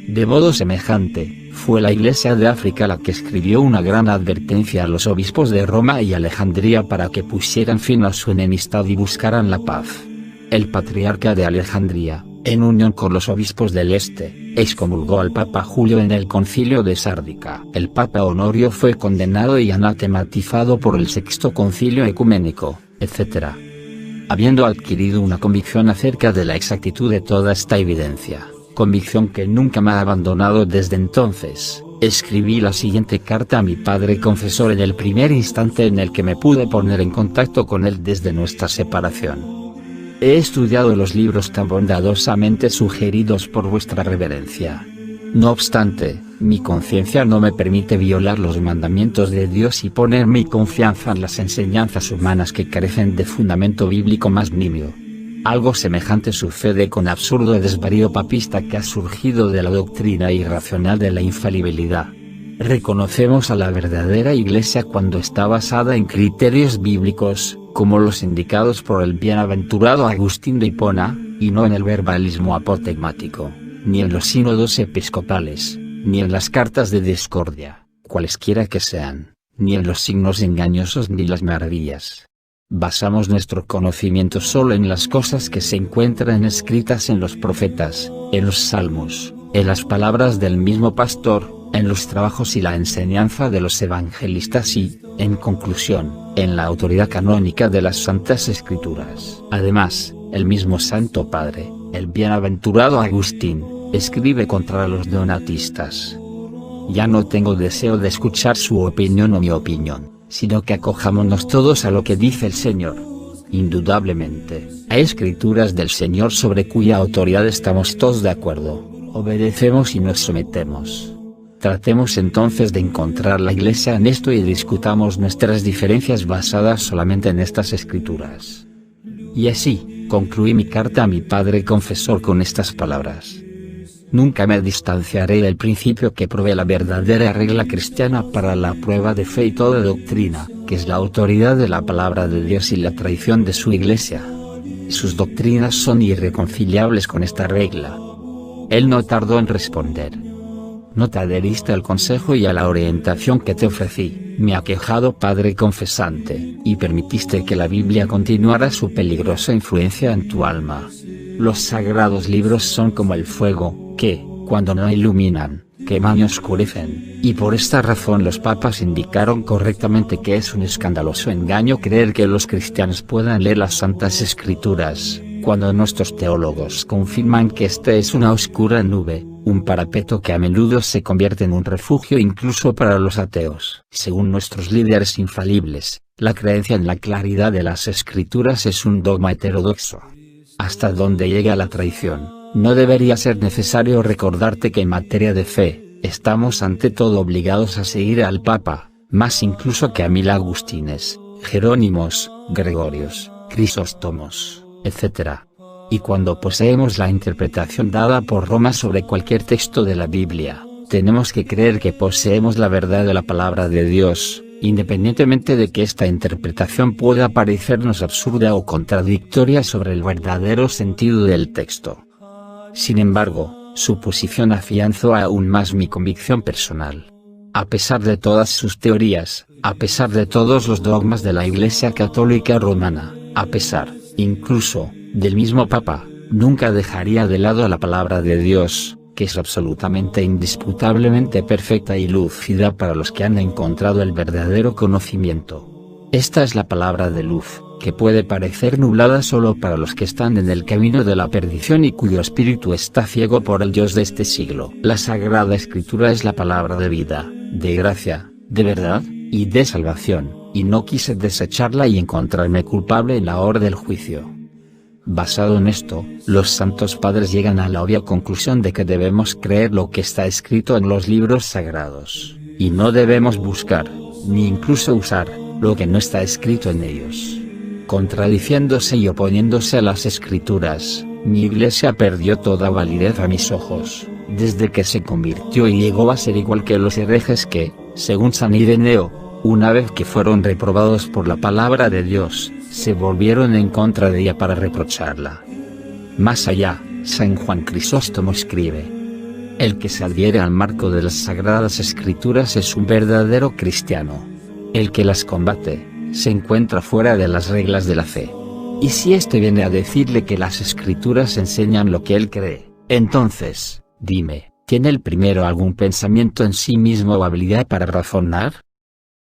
De modo semejante, fue la Iglesia de África la que escribió una gran advertencia a los obispos de Roma y Alejandría para que pusieran fin a su enemistad y buscaran la paz. El patriarca de Alejandría, en unión con los obispos del Este, excomulgó al Papa Julio en el concilio de Sárdica. El Papa Honorio fue condenado y anatematizado por el Sexto Concilio Ecuménico, etc. Habiendo adquirido una convicción acerca de la exactitud de toda esta evidencia, convicción que nunca me ha abandonado desde entonces, escribí la siguiente carta a mi padre confesor en el primer instante en el que me pude poner en contacto con él desde nuestra separación. He estudiado los libros tan bondadosamente sugeridos por vuestra reverencia. No obstante, mi conciencia no me permite violar los mandamientos de Dios y poner mi confianza en las enseñanzas humanas que carecen de fundamento bíblico más nimio. Algo semejante sucede con absurdo desvarío papista que ha surgido de la doctrina irracional de la infalibilidad. Reconocemos a la verdadera Iglesia cuando está basada en criterios bíblicos, como los indicados por el bienaventurado Agustín de Hipona, y no en el verbalismo apotegmático, ni en los sínodos episcopales, ni en las cartas de discordia, cualesquiera que sean, ni en los signos engañosos ni las maravillas. Basamos nuestro conocimiento solo en las cosas que se encuentran escritas en los profetas, en los salmos, en las palabras del mismo pastor, en los trabajos y la enseñanza de los evangelistas y, en conclusión, en la autoridad canónica de las Santas Escrituras. Además, el mismo Santo Padre, el bienaventurado Agustín, escribe contra los donatistas. Ya no tengo deseo de escuchar su opinión o mi opinión, sino que acojámonos todos a lo que dice el Señor. Indudablemente, hay escrituras del Señor sobre cuya autoridad estamos todos de acuerdo, obedecemos y nos sometemos. Tratemos entonces de encontrar la Iglesia en esto y discutamos nuestras diferencias basadas solamente en estas escrituras. Y así, concluí mi carta a mi padre confesor con estas palabras. Nunca me distanciaré del principio que provee la verdadera regla cristiana para la prueba de fe y toda doctrina, que es la autoridad de la palabra de Dios y la tradición de su Iglesia. Sus doctrinas son irreconciliables con esta regla. Él no tardó en responder. No te adheriste al consejo y a la orientación que te ofrecí, mi aquejado padre confesante, y permitiste que la Biblia continuara su peligrosa influencia en tu alma. Los sagrados libros son como el fuego, que, cuando no iluminan, queman y oscurecen, y por esta razón los papas indicaron correctamente que es un escandaloso engaño creer que los cristianos puedan leer las Santas Escrituras, cuando nuestros teólogos confirman que esta es una oscura nube, un parapeto que a menudo se convierte en un refugio incluso para los ateos. Según nuestros líderes infalibles, la creencia en la claridad de las Escrituras es un dogma heterodoxo. Hasta donde llega la traición, no debería ser necesario recordarte que en materia de fe, estamos ante todo obligados a seguir al Papa, más incluso que a 1000 Agustines, Jerónimos, Gregorios, Crisóstomos, etc. Y cuando poseemos la interpretación dada por Roma sobre cualquier texto de la Biblia, tenemos que creer que poseemos la verdad de la palabra de Dios, independientemente de que esta interpretación pueda parecernos absurda o contradictoria sobre el verdadero sentido del texto. Sin embargo, su posición afianzó aún más mi convicción personal. A pesar de todas sus teorías, a pesar de todos los dogmas de la Iglesia Católica Romana, a pesar, incluso, del mismo Papa, nunca dejaría de lado la palabra de Dios, que es absolutamente indisputablemente perfecta y lúcida para los que han encontrado el verdadero conocimiento. Esta es la palabra de luz, que puede parecer nublada solo para los que están en el camino de la perdición y cuyo espíritu está ciego por el Dios de este siglo. La Sagrada Escritura es la palabra de vida, de gracia, de verdad, y de salvación, y no quise desecharla y encontrarme culpable en la hora del juicio. Basado en esto, los santos padres llegan a la obvia conclusión de que debemos creer lo que está escrito en los libros sagrados, y no debemos buscar, ni incluso usar, lo que no está escrito en ellos. Contradiciéndose y oponiéndose a las escrituras, mi iglesia perdió toda validez a mis ojos, desde que se convirtió y llegó a ser igual que los herejes que, según San Ireneo, una vez que fueron reprobados por la palabra de Dios, se volvieron en contra de ella para reprocharla. Más allá, San Juan Crisóstomo escribe: el que se adhiere al marco de las Sagradas Escrituras es un verdadero cristiano. El que las combate, se encuentra fuera de las reglas de la fe. Y si éste viene a decirle que las Escrituras enseñan lo que él cree, entonces, dime, ¿tiene el primero algún pensamiento en sí mismo o habilidad para razonar?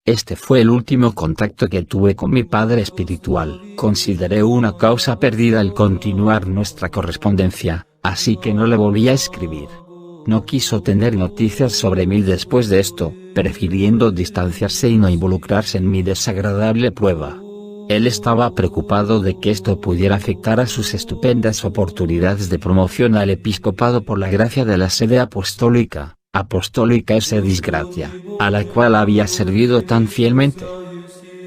Este fue el último contacto que tuve con mi padre espiritual. Consideré una causa perdida el continuar nuestra correspondencia, así que no le volví a escribir. No quiso tener noticias sobre mí después de esto, prefiriendo distanciarse y no involucrarse en mi desagradable prueba. Él estaba preocupado de que esto pudiera afectar a sus estupendas oportunidades de promoción al episcopado por la gracia de la sede apostólica. Apostólica es disgracia, a la cual había servido tan fielmente.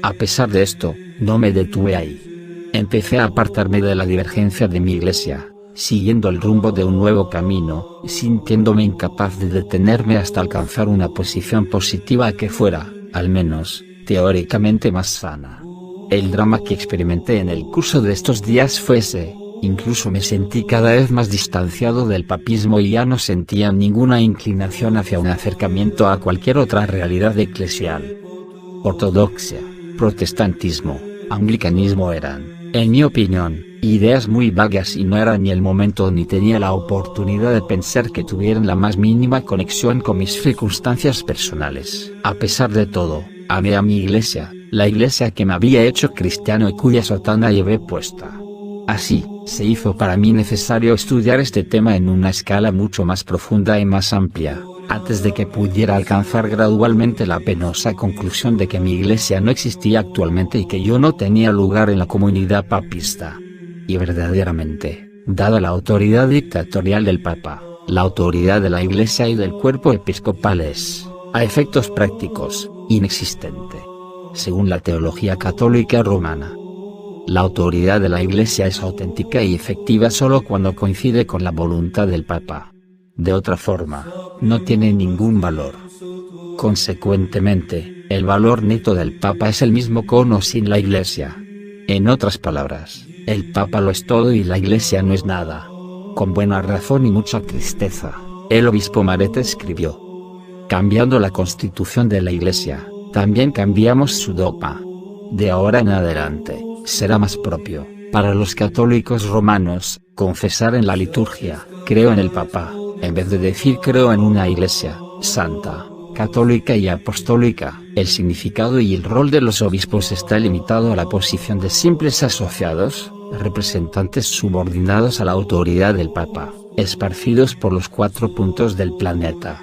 A pesar de esto, no me detuve ahí. Empecé a apartarme de la divergencia de mi iglesia, siguiendo el rumbo de un nuevo camino, sintiéndome incapaz de detenerme hasta alcanzar una posición positiva que fuera, al menos, teóricamente más sana. El drama que experimenté en el curso de estos días fue ese. Incluso me sentí cada vez más distanciado del papismo y ya no sentía ninguna inclinación hacia un acercamiento a cualquier otra realidad eclesial. Ortodoxia, protestantismo, anglicanismo eran, en mi opinión, ideas muy vagas y no era ni el momento ni tenía la oportunidad de pensar que tuvieran la más mínima conexión con mis circunstancias personales. A pesar de todo, amé a mi iglesia, la iglesia que me había hecho cristiano y cuya sotana llevé puesta. Así, se hizo para mí necesario estudiar este tema en una escala mucho más profunda y más amplia, antes de que pudiera alcanzar gradualmente la penosa conclusión de que mi iglesia no existía actualmente y que yo no tenía lugar en la comunidad papista. Y verdaderamente, dada la autoridad dictatorial del Papa, la autoridad de la iglesia y del cuerpo episcopal es, a efectos prácticos, inexistente. Según la teología católica romana, la autoridad de la Iglesia es auténtica y efectiva solo cuando coincide con la voluntad del Papa. De otra forma, no tiene ningún valor. Consecuentemente, el valor neto del Papa es el mismo con o sin la Iglesia. En otras palabras, el Papa lo es todo y la Iglesia no es nada. Con buena razón y mucha tristeza, el obispo Marete escribió: cambiando la constitución de la Iglesia, también cambiamos su dogma. De ahora en adelante, será más propio, para los católicos romanos, confesar en la liturgia, creo en el Papa, en vez de decir creo en una iglesia, santa, católica y apostólica. El significado y el rol de los obispos está limitado a la posición de simples asociados, representantes subordinados a la autoridad del Papa, esparcidos por los 4 puntos del planeta.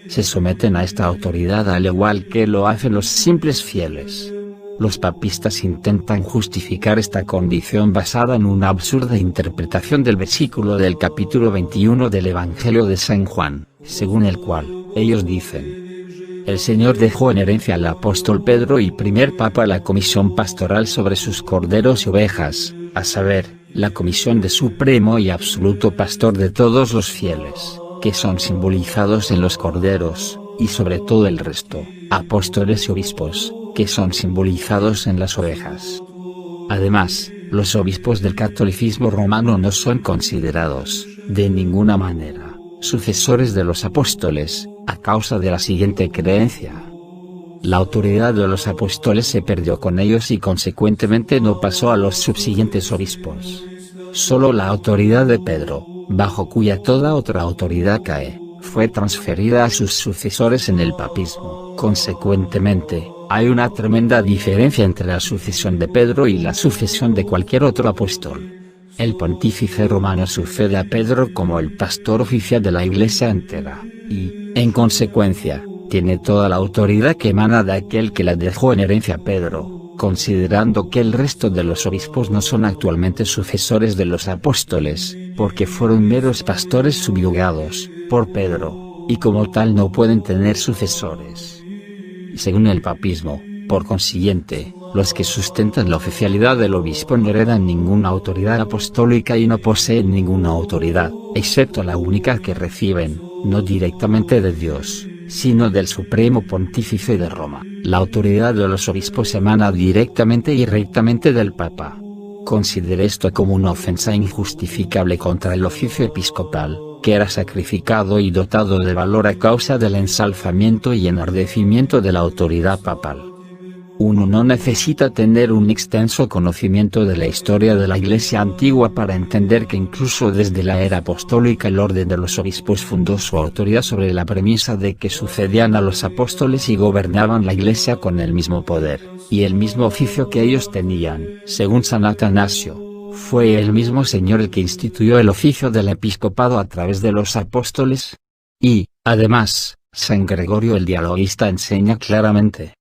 Se someten a esta autoridad al igual que lo hacen los simples fieles. Los papistas intentan justificar esta condición basada en una absurda interpretación del versículo del capítulo 21 del Evangelio de San Juan, según el cual, ellos dicen: el Señor dejó en herencia al apóstol Pedro y primer papa la comisión pastoral sobre sus corderos y ovejas, a saber, la comisión de supremo y absoluto pastor de todos los fieles, que son simbolizados en los corderos, y sobre todo el resto, apóstoles y obispos, que son simbolizados en las ovejas. Además, los obispos del catolicismo romano no son considerados, de ninguna manera, sucesores de los apóstoles, a causa de la siguiente creencia: la autoridad de los apóstoles se perdió con ellos y consecuentemente no pasó a los subsiguientes obispos. Solo la autoridad de Pedro, bajo cuya toda otra autoridad cae, fue transferida a sus sucesores en el papismo. Consecuentemente, hay una tremenda diferencia entre la sucesión de Pedro y la sucesión de cualquier otro apóstol. El pontífice romano sucede a Pedro como el pastor oficial de la Iglesia entera, y, en consecuencia, tiene toda la autoridad que emana de aquel que la dejó en herencia a Pedro, considerando que el resto de los obispos no son actualmente sucesores de los apóstoles, porque fueron meros pastores subyugados por Pedro, y como tal no pueden tener sucesores. Según el papismo, Por consiguiente, los que sustentan la oficialidad del obispo no heredan ninguna autoridad apostólica y no poseen ninguna autoridad, excepto la única que reciben, no directamente de Dios, sino del Supremo Pontífice de Roma. La autoridad de los obispos emana directamente y rectamente del Papa. Considere esto como una ofensa injustificable contra el oficio episcopal, que era sacrificado y dotado de valor a causa del ensalzamiento y enardecimiento de la autoridad papal. Uno no necesita tener un extenso conocimiento de la historia de la Iglesia antigua para entender que incluso desde la era apostólica el orden de los obispos fundó su autoridad sobre la premisa de que sucedían a los apóstoles y gobernaban la Iglesia con el mismo poder, y el mismo oficio que ellos tenían. Según San Atanasio, fue el mismo Señor el que instituyó el oficio del episcopado a través de los apóstoles. Y, además, San Gregorio el Dialogista enseña claramente.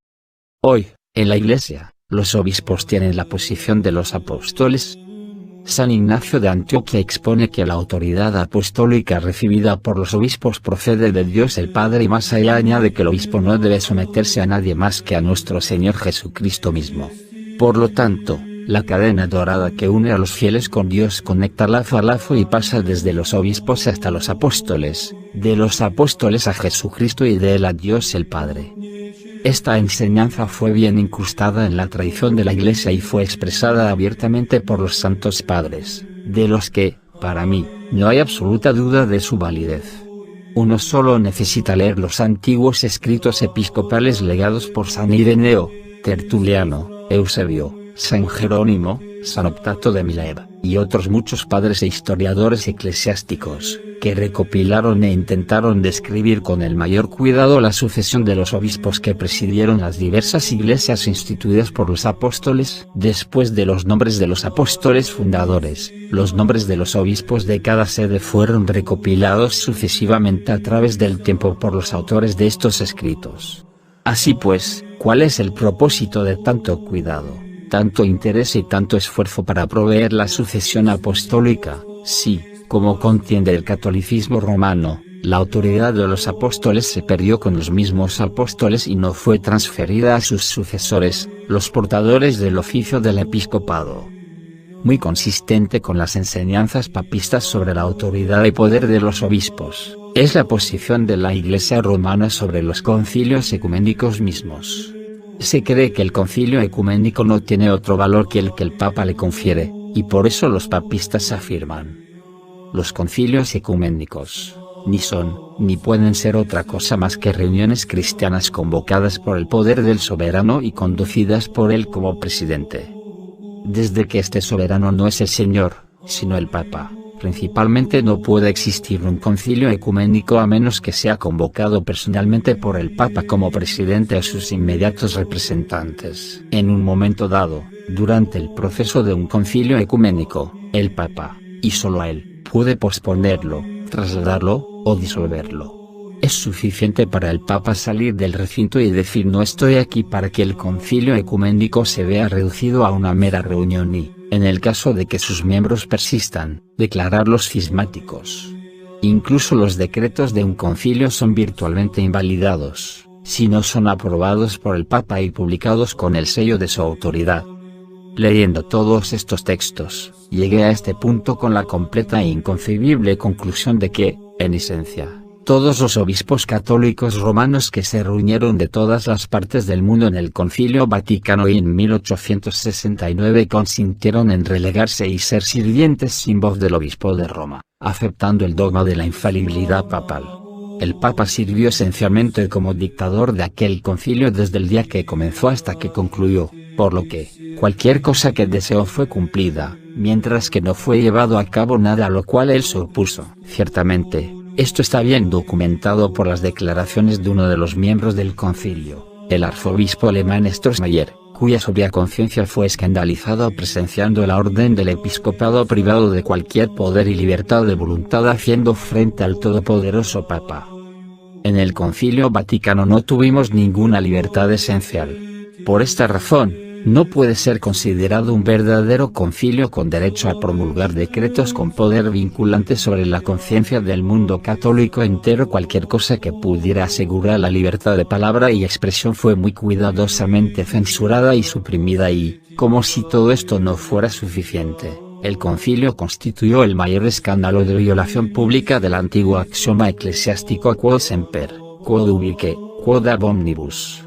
Hoy, en la Iglesia, los obispos tienen la posición de los apóstoles. San Ignacio de Antioquía expone que la autoridad apostólica recibida por los obispos procede de Dios el Padre y más allá añade que el obispo no debe someterse a nadie más que a nuestro Señor Jesucristo mismo. Por lo tanto, la cadena dorada que une a los fieles con Dios conecta lazo a lazo y pasa desde los obispos hasta los apóstoles, de los apóstoles a Jesucristo y de él a Dios el Padre. Esta enseñanza fue bien incrustada en la tradición de la Iglesia y fue expresada abiertamente por los santos padres, de los que, para mí, no hay absoluta duda de su validez. Uno solo necesita leer los antiguos escritos episcopales legados por San Ireneo, Tertuliano, Eusebio, San Jerónimo, San Optato de Milet, y otros muchos padres e historiadores eclesiásticos, que recopilaron e intentaron describir con el mayor cuidado la sucesión de los obispos que presidieron las diversas iglesias instituidas por los apóstoles. Después de los nombres de los apóstoles fundadores, los nombres de los obispos de cada sede fueron recopilados sucesivamente a través del tiempo por los autores de estos escritos. Así pues, ¿cuál es el propósito de tanto cuidado, tanto interés y tanto esfuerzo para proveer la sucesión apostólica? Sí, como contiende el catolicismo romano, la autoridad de los apóstoles se perdió con los mismos apóstoles y no fue transferida a sus sucesores, los portadores del oficio del episcopado. Muy consistente con las enseñanzas papistas sobre la autoridad y poder de los obispos, es la posición de la Iglesia romana sobre los concilios ecuménicos mismos. Se cree que el concilio ecuménico no tiene otro valor que el Papa le confiere, y por eso los papistas afirman: los concilios ecuménicos, ni son, ni pueden ser otra cosa más que reuniones cristianas convocadas por el poder del soberano y conducidas por él como presidente. Desde que este soberano no es el Señor, sino el Papa, principalmente no puede existir un concilio ecuménico a menos que sea convocado personalmente por el Papa como presidente a sus inmediatos representantes. En un momento dado, durante el proceso de un concilio ecuménico, el Papa, y solo a él, puede posponerlo, trasladarlo, o disolverlo. Es suficiente para el Papa salir del recinto y decir: no estoy aquí, para que el concilio ecuménico se vea reducido a una mera reunión y, en el caso de que sus miembros persistan, declararlos cismáticos. Incluso los decretos de un concilio son virtualmente invalidados, si no son aprobados por el Papa y publicados con el sello de su autoridad. Leyendo todos estos textos, llegué a este punto con la completa e inconcebible conclusión de que, en esencia, todos los obispos católicos romanos que se reunieron de todas las partes del mundo en el Concilio Vaticano y en 1869 consintieron en relegarse y ser sirvientes sin voz del obispo de Roma, aceptando el dogma de la infalibilidad papal. El Papa sirvió esencialmente como dictador de aquel concilio desde el día que comenzó hasta que concluyó, por lo que, cualquier cosa que deseó fue cumplida, mientras que no fue llevado a cabo nada a lo cual él se opuso. Ciertamente, esto está bien documentado por las declaraciones de uno de los miembros del concilio, el arzobispo alemán Strossmayer, cuya sobria conciencia fue escandalizada presenciando la orden del episcopado privado de cualquier poder y libertad de voluntad haciendo frente al todopoderoso Papa. En el Concilio Vaticano no tuvimos ninguna libertad esencial. Por esta razón, No puede ser considerado un verdadero concilio con derecho a promulgar decretos con poder vinculante sobre la conciencia del mundo católico entero. Cualquier cosa que pudiera asegurar la libertad de palabra y expresión fue muy cuidadosamente censurada y suprimida y, como si todo esto no fuera suficiente, el concilio constituyó el mayor escándalo de violación pública del antiguo axioma eclesiástico quod semper, quod ubique, quod ab omnibus.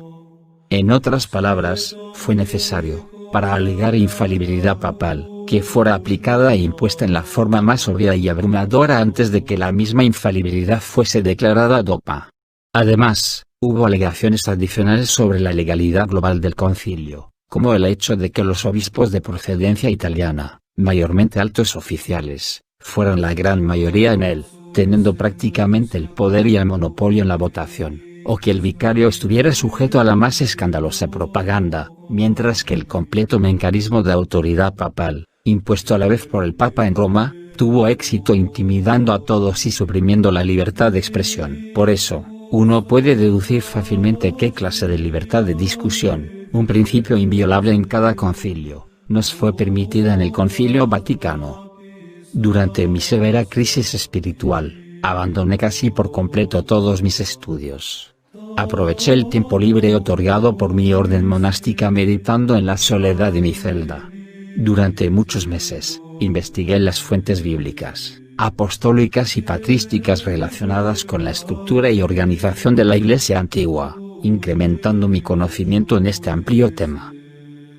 En otras palabras, fue necesario, para alegar infalibilidad papal, que fuera aplicada e impuesta en la forma más obvia y abrumadora antes de que la misma infalibilidad fuese declarada dogma. Además, hubo alegaciones adicionales sobre la legalidad global del concilio, como el hecho de que los obispos de procedencia italiana, mayormente altos oficiales, fueran la gran mayoría en él, teniendo prácticamente el poder y el monopolio en la votación, o que el vicario estuviera sujeto a la más escandalosa propaganda, mientras que el completo mecanismo de autoridad papal, impuesto a la vez por el Papa en Roma, tuvo éxito intimidando a todos y suprimiendo la libertad de expresión. Por eso, uno puede deducir fácilmente qué clase de libertad de discusión, un principio inviolable en cada concilio, nos fue permitida en el Concilio Vaticano. Durante mi severa crisis espiritual, abandoné casi por completo todos mis estudios. Aproveché el tiempo libre otorgado por mi orden monástica meditando en la soledad de mi celda. Durante muchos meses, investigué las fuentes bíblicas, apostólicas y patrísticas relacionadas con la estructura y organización de la Iglesia antigua, incrementando mi conocimiento en este amplio tema.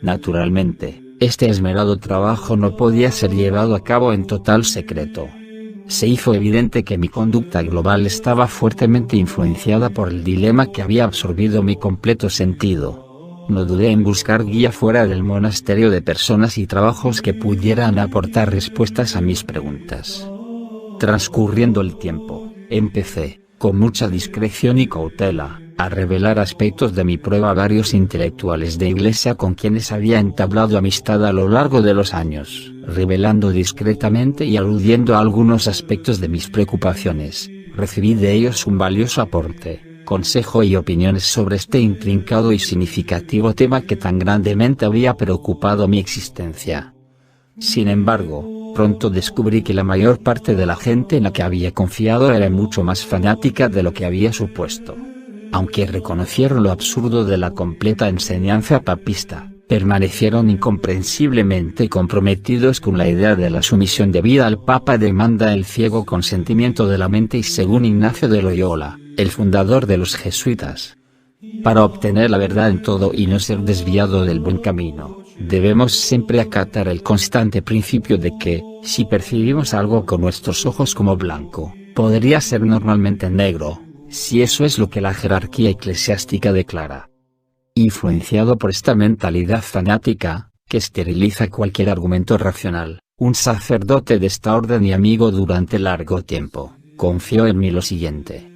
Naturalmente, este esmerado trabajo no podía ser llevado a cabo en total secreto. Se hizo evidente que mi conducta global estaba fuertemente influenciada por el dilema que había absorbido mi completo sentido. No dudé en buscar guía fuera del monasterio de personas y trabajos que pudieran aportar respuestas a mis preguntas. Transcurriendo el tiempo, empecé, con mucha discreción y cautela, a revelar aspectos de mi prueba a varios intelectuales de iglesia con quienes había entablado amistad a lo largo de los años, revelando discretamente y aludiendo a algunos aspectos de mis preocupaciones. Recibí de ellos un valioso aporte, consejo y opiniones sobre este intrincado y significativo tema que tan grandemente había preocupado mi existencia. Sin embargo, pronto descubrí que la mayor parte de la gente en la que había confiado era mucho más fanática de lo que había supuesto. Aunque reconocieron lo absurdo de la completa enseñanza papista, permanecieron incomprensiblemente comprometidos con la idea de la sumisión debida al Papa demanda el ciego consentimiento de la mente y según Ignacio de Loyola, el fundador de los jesuitas. Para obtener la verdad en todo y no ser desviado del buen camino, debemos siempre acatar el constante principio de que, si percibimos algo con nuestros ojos como blanco, podría ser normalmente negro, si eso es lo que la jerarquía eclesiástica declara. Influenciado por esta mentalidad fanática, que esteriliza cualquier argumento racional, un sacerdote de esta orden y amigo durante largo tiempo, confió en mí lo siguiente: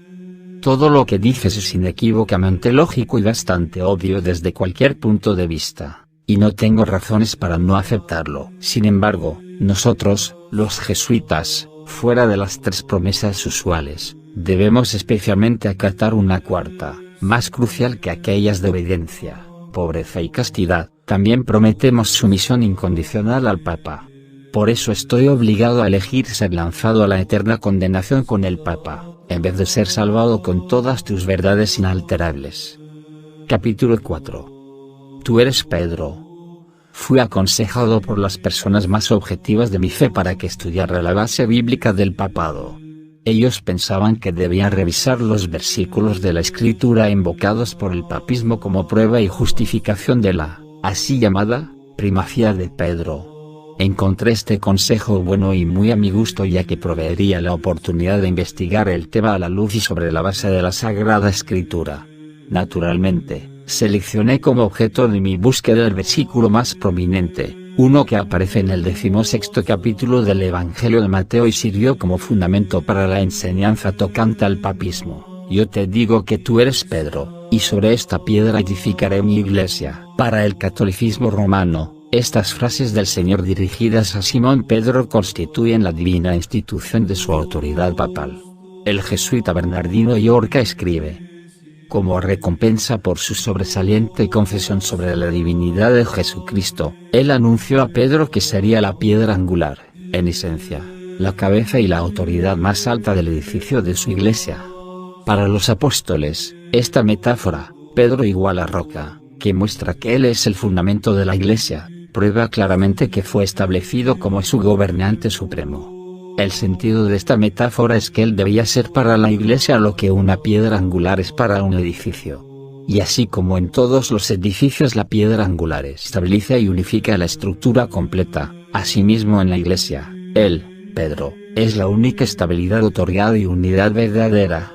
todo lo que dices es inequívocamente lógico y bastante obvio desde cualquier punto de vista, y no tengo razones para no aceptarlo. Sin embargo, nosotros, los jesuitas, fuera de las tres promesas usuales, debemos especialmente acatar una cuarta, más crucial que aquellas de obediencia, pobreza y castidad. También prometemos sumisión incondicional al Papa. Por eso estoy obligado a elegir ser lanzado a la eterna condenación con el Papa, en vez de ser salvado con todas tus verdades inalterables. Capítulo 4. Tú eres Pedro. Fui aconsejado por las personas más objetivas de mi fe para que estudiara la base bíblica del papado. Ellos pensaban que debían revisar los versículos de la Escritura invocados por el papismo como prueba y justificación de la, así llamada, primacía de Pedro. Encontré este consejo bueno y muy a mi gusto, ya que proveería la oportunidad de investigar el tema a la luz y sobre la base de la Sagrada Escritura. Naturalmente, seleccioné como objeto de mi búsqueda el versículo más prominente, uno que aparece en el 16º capítulo del Evangelio de Mateo y sirvió como fundamento para la enseñanza tocante al papismo. Yo te digo que tú eres Pedro, y sobre esta piedra edificaré mi iglesia. Para el catolicismo romano, estas frases del Señor dirigidas a Simón Pedro constituyen la divina institución de su autoridad papal. El jesuita Bernardino Llorca escribe: Como recompensa por su sobresaliente confesión sobre la divinidad de Jesucristo, él anunció a Pedro que sería la piedra angular, en esencia, la cabeza y la autoridad más alta del edificio de su iglesia. Para los apóstoles, esta metáfora, Pedro igual a roca, que muestra que él es el fundamento de la iglesia, prueba claramente que fue establecido como su gobernante supremo. El sentido de esta metáfora es que él debía ser para la iglesia lo que una piedra angular es para un edificio. Y así como en todos los edificios la piedra angular estabiliza y unifica la estructura completa, asimismo en la iglesia, él, Pedro, es la única estabilidad otorgada y unidad verdadera.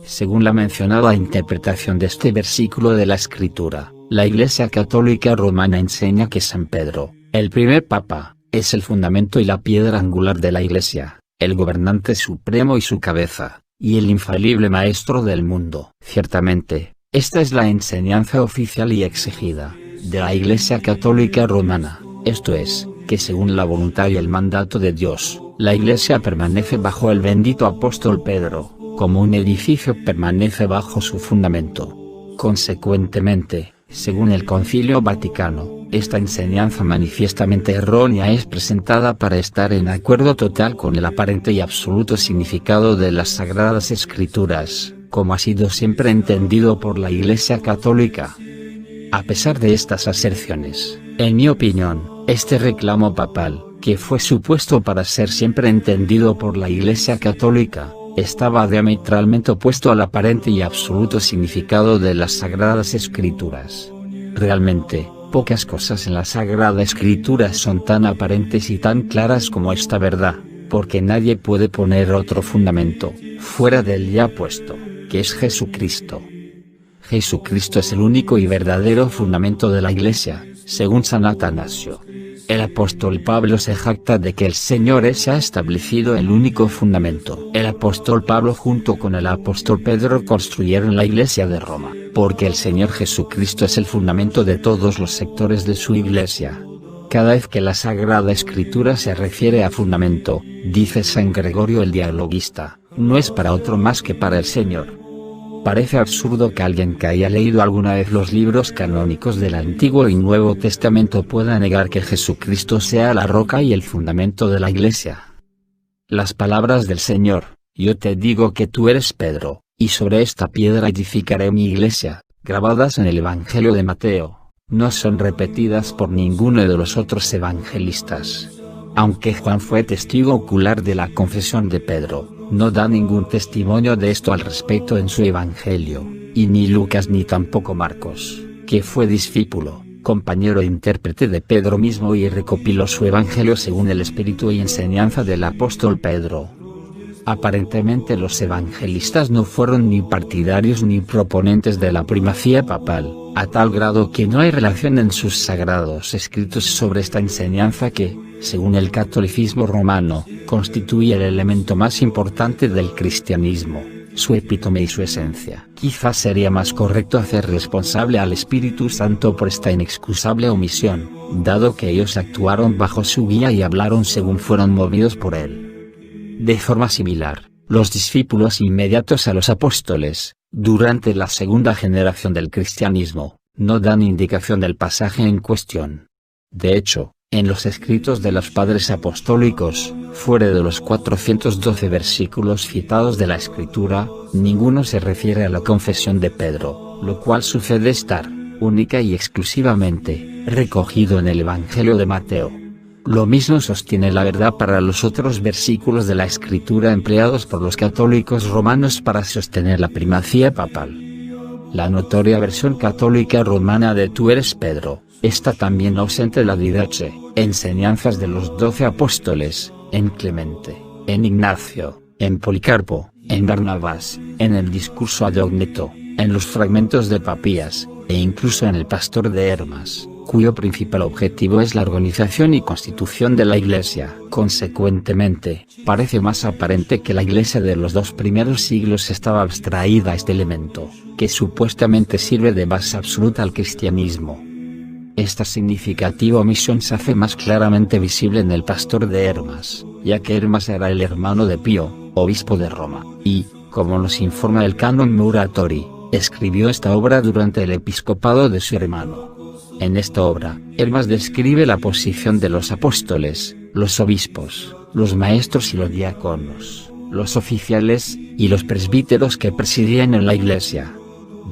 Según la mencionada interpretación de este versículo de la Escritura, la Iglesia Católica Romana enseña que San Pedro, el primer Papa, es el fundamento y la piedra angular de la Iglesia, el gobernante supremo y su cabeza, y el infalible Maestro del mundo. Ciertamente, esta es la enseñanza oficial y exigida de la Iglesia Católica Romana, esto es, que según la voluntad y el mandato de Dios, la Iglesia permanece bajo el bendito apóstol Pedro, como un edificio permanece bajo su fundamento. Consecuentemente, según el Concilio Vaticano, esta enseñanza manifiestamente errónea es presentada para estar en acuerdo total con el aparente y absoluto significado de las Sagradas Escrituras, como ha sido siempre entendido por la Iglesia Católica. A pesar de estas aserciones, en mi opinión, este reclamo papal, que fue supuesto para ser siempre entendido por la Iglesia Católica, estaba diametralmente opuesto al aparente y absoluto significado de las Sagradas Escrituras. Realmente, pocas cosas en la Sagrada Escritura son tan aparentes y tan claras como esta verdad, porque nadie puede poner otro fundamento, fuera del ya puesto, que es Jesucristo. Jesucristo es el único y verdadero fundamento de la Iglesia, según San Atanasio. El apóstol Pablo se jacta de que el Señor se ha establecido el único fundamento. El apóstol Pablo junto con el apóstol Pedro construyeron la iglesia de Roma, porque el Señor Jesucristo es el fundamento de todos los sectores de su iglesia. Cada vez que la Sagrada Escritura se refiere a fundamento, dice San Gregorio el Dialoguista, no es para otro más que para el Señor. Parece absurdo que alguien que haya leído alguna vez los libros canónicos del Antiguo y Nuevo Testamento pueda negar que Jesucristo sea la roca y el fundamento de la Iglesia. Las palabras del Señor, yo te digo que tú eres Pedro, y sobre esta piedra edificaré mi Iglesia, grabadas en el Evangelio de Mateo, no son repetidas por ninguno de los otros evangelistas. Aunque Juan fue testigo ocular de la confesión de Pedro, no da ningún testimonio de esto al respecto en su Evangelio, y ni Lucas ni tampoco Marcos, que fue discípulo, compañero e intérprete de Pedro mismo y recopiló su Evangelio según el espíritu y enseñanza del apóstol Pedro. Aparentemente los evangelistas no fueron ni partidarios ni proponentes de la primacía papal, a tal grado que no hay relación en sus sagrados escritos sobre esta enseñanza que, según el catolicismo romano, constituye el elemento más importante del cristianismo, su epítome y su esencia. Quizás sería más correcto hacer responsable al Espíritu Santo por esta inexcusable omisión, dado que ellos actuaron bajo su guía y hablaron según fueron movidos por él. De forma similar, los discípulos inmediatos a los apóstoles, durante la segunda generación del cristianismo, no dan indicación del pasaje en cuestión. De hecho, en los escritos de los padres apostólicos, fuera de los 412 versículos citados de la Escritura, ninguno se refiere a la confesión de Pedro, lo cual sucede estar, única y exclusivamente, recogido en el Evangelio de Mateo. Lo mismo sostiene la verdad para los otros versículos de la Escritura empleados por los católicos romanos para sostener la primacía papal. La notoria versión católica romana de Tú eres Pedro, está también ausente la didache, enseñanzas de los 12 apóstoles, en Clemente, en Ignacio, en Policarpo, en Barnabás, en el discurso ad Ogneto, en los fragmentos de Papías, e incluso en el pastor de Hermas, cuyo principal objetivo es la organización y constitución de la Iglesia. Consecuentemente, parece más aparente que la Iglesia de los 2 primeros siglos estaba abstraída a este elemento, que supuestamente sirve de base absoluta al cristianismo. Esta significativa omisión se hace más claramente visible en el pastor de Hermas, ya que Hermas era el hermano de Pío, obispo de Roma, y, como nos informa el Canon Muratori, Escribió esta obra durante el episcopado de su hermano. En esta obra, Hermas describe la posición de los apóstoles, los obispos, los maestros y los diáconos, los oficiales, y los presbíteros que presidían en la iglesia.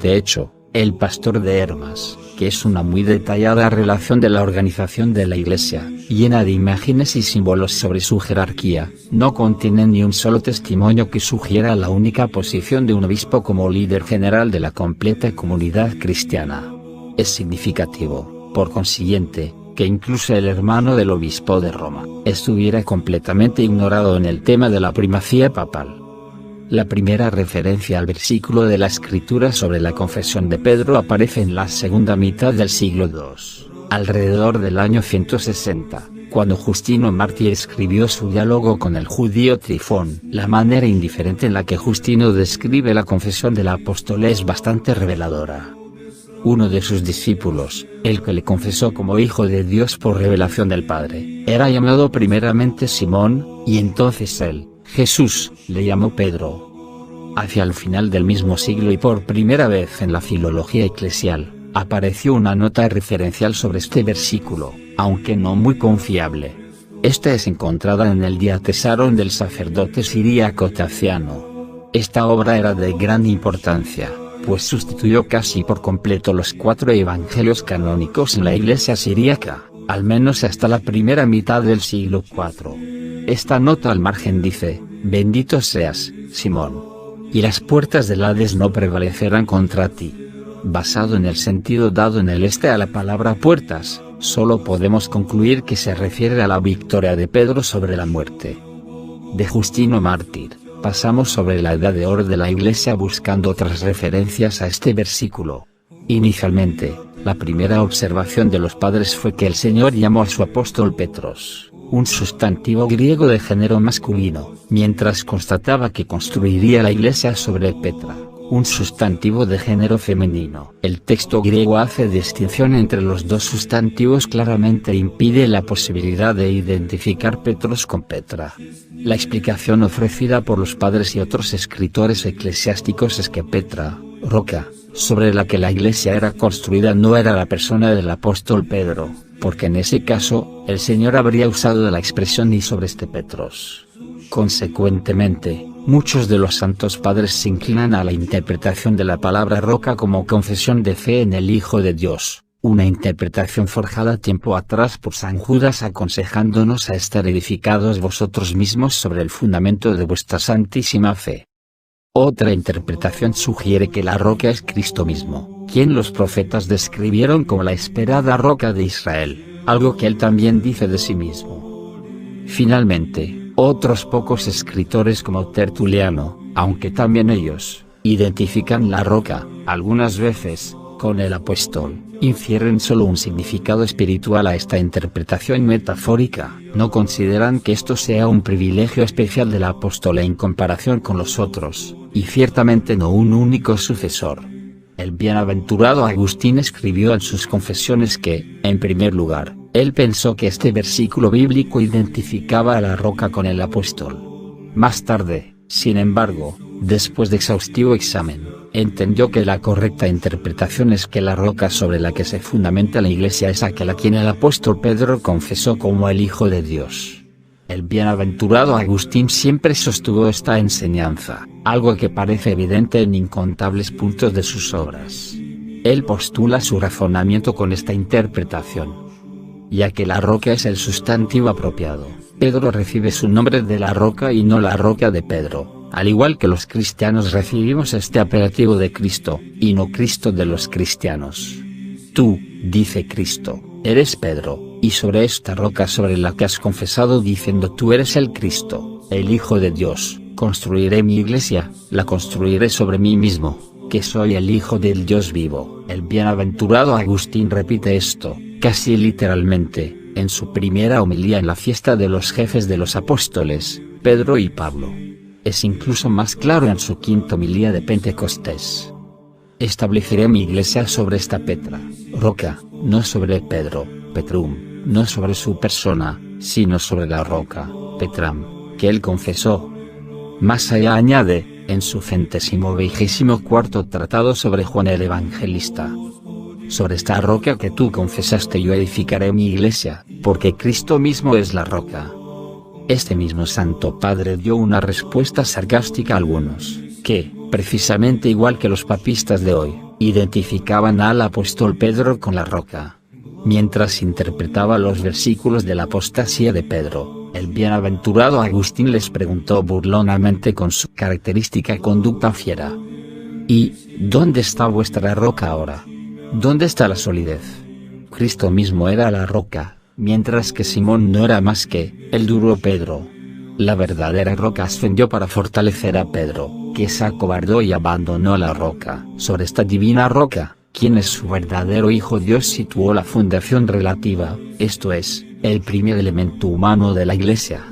De hecho, el pastor de Hermas, que es una muy detallada relación de la organización de la iglesia, llena de imágenes y símbolos sobre su jerarquía, no contiene ni un solo testimonio que sugiera la única posición de un obispo como líder general de la completa comunidad cristiana. Es significativo, por consiguiente, que incluso el hermano del obispo de Roma estuviera completamente ignorado en el tema de la primacía papal. La primera referencia al versículo de la Escritura sobre la confesión de Pedro aparece en la segunda mitad del siglo II, alrededor del año 160, cuando Justino Mártir escribió su diálogo con el judío Trifón. La manera indiferente en la que Justino describe la confesión del apóstol es bastante reveladora. Uno de sus discípulos, el que le confesó como hijo de Dios por revelación del Padre, era llamado primeramente Simón, y entonces él, Jesús, le llamó Pedro. Hacia el final del mismo siglo y por primera vez en la filología eclesial, apareció una nota referencial sobre este versículo, aunque no muy confiable. Esta es encontrada en el Diatessaron del sacerdote siríaco Taciano. Esta obra era de gran importancia, pues sustituyó casi por completo los 4 evangelios canónicos en la iglesia siríaca, al menos hasta la primera mitad del siglo IV. Esta nota al margen dice: «Bendito seas, Simón, y las puertas del Hades no prevalecerán contra ti». Basado en el sentido dado en el a la palabra puertas, solo podemos concluir que se refiere a la victoria de Pedro sobre la muerte. De Justino Mártir, pasamos sobre la edad de oro de la Iglesia buscando otras referencias a este versículo. Inicialmente, la primera observación de los padres fue que el Señor llamó a su apóstol Petros, un sustantivo griego de género masculino, mientras constataba que construiría la iglesia sobre Petra, un sustantivo de género femenino. El texto griego hace distinción entre los dos sustantivos claramente e impide la posibilidad de identificar Petros con Petra. La explicación ofrecida por los padres y otros escritores eclesiásticos es que Petra, roca, sobre la que la iglesia era construida, no era la persona del apóstol Pedro, porque en ese caso, el Señor habría usado la expresión «y sobre este Petros». Consecuentemente, muchos de los santos padres se inclinan a la interpretación de la palabra roca como confesión de fe en el Hijo de Dios, una interpretación forjada tiempo atrás por San Judas aconsejándonos a estar edificados vosotros mismos sobre el fundamento de vuestra santísima fe. Otra interpretación sugiere que la roca es Cristo mismo, quien los profetas describieron como la esperada roca de Israel, algo que él también dice de sí mismo. Finalmente, otros pocos escritores como Tertuliano, aunque también ellos, identifican la roca, algunas veces, con el apóstol, infieren solo un significado espiritual a esta interpretación metafórica, no consideran que esto sea un privilegio especial del apóstol en comparación con los otros, y ciertamente no un único sucesor. El bienaventurado Agustín escribió en sus confesiones que, en primer lugar, él pensó que este versículo bíblico identificaba a la roca con el apóstol. Más tarde, sin embargo, después de exhaustivo examen, entendió que la correcta interpretación es que la roca sobre la que se fundamenta la iglesia es aquella a quien el apóstol Pedro confesó como el Hijo de Dios. El bienaventurado Agustín siempre sostuvo esta enseñanza, algo que parece evidente en incontables puntos de sus obras. Él postula su razonamiento con esta interpretación. Ya que la roca es el sustantivo apropiado, Pedro recibe su nombre de la roca y no la roca de Pedro, al igual que los cristianos recibimos este apelativo de Cristo, y no Cristo de los cristianos. Tú, dice Cristo, eres Pedro, y sobre esta roca sobre la que has confesado diciendo tú eres el Cristo, el Hijo de Dios, construiré mi iglesia, la construiré sobre mí mismo, que soy el Hijo del Dios vivo. El bienaventurado Agustín repite esto, casi literalmente, en su primera homilía en la fiesta de los jefes de los apóstoles, Pedro y Pablo. Es incluso más claro en su quinta homilía de Pentecostés. Estableceré mi iglesia sobre esta Petra, roca, no sobre Pedro, Petrum, no sobre su persona, sino sobre la roca, Petram, que él confesó. Más allá añade, en su 124º tratado sobre Juan el Evangelista. Sobre esta roca que tú confesaste yo edificaré mi iglesia, porque Cristo mismo es la roca. Este mismo Santo Padre dio una respuesta sarcástica a algunos, que, precisamente igual que los papistas de hoy, identificaban al apóstol Pedro con la roca. Mientras interpretaba los versículos de la apostasía de Pedro, el bienaventurado Agustín les preguntó burlonamente con su característica conducta fiera: ¿y dónde está vuestra roca ahora? ¿Dónde está la solidez? Cristo mismo era la roca, mientras que Simón no era más que el duro Pedro. La verdadera roca ascendió para fortalecer a Pedro, que se acobardó y abandonó la roca. Sobre esta divina roca, quien es su verdadero Hijo Dios, situó la fundación relativa, esto es, el primer elemento humano de la Iglesia.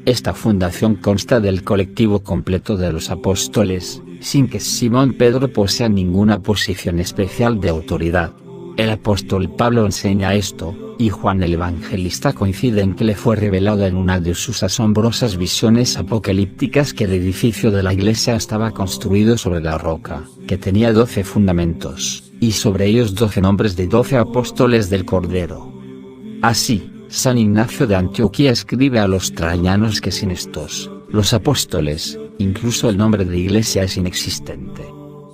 Esta fundación consta del colectivo completo de los apóstoles, sin que Simón Pedro posea ninguna posición especial de autoridad. El apóstol Pablo enseña esto, y Juan el Evangelista coincide en que le fue revelado en una de sus asombrosas visiones apocalípticas que el edificio de la iglesia estaba construido sobre la roca, que tenía 12 fundamentos, y sobre ellos 12 nombres de 12 apóstoles del Cordero. Así, San Ignacio de Antioquía escribe a los traianos que sin estos, los apóstoles, incluso el nombre de iglesia es inexistente.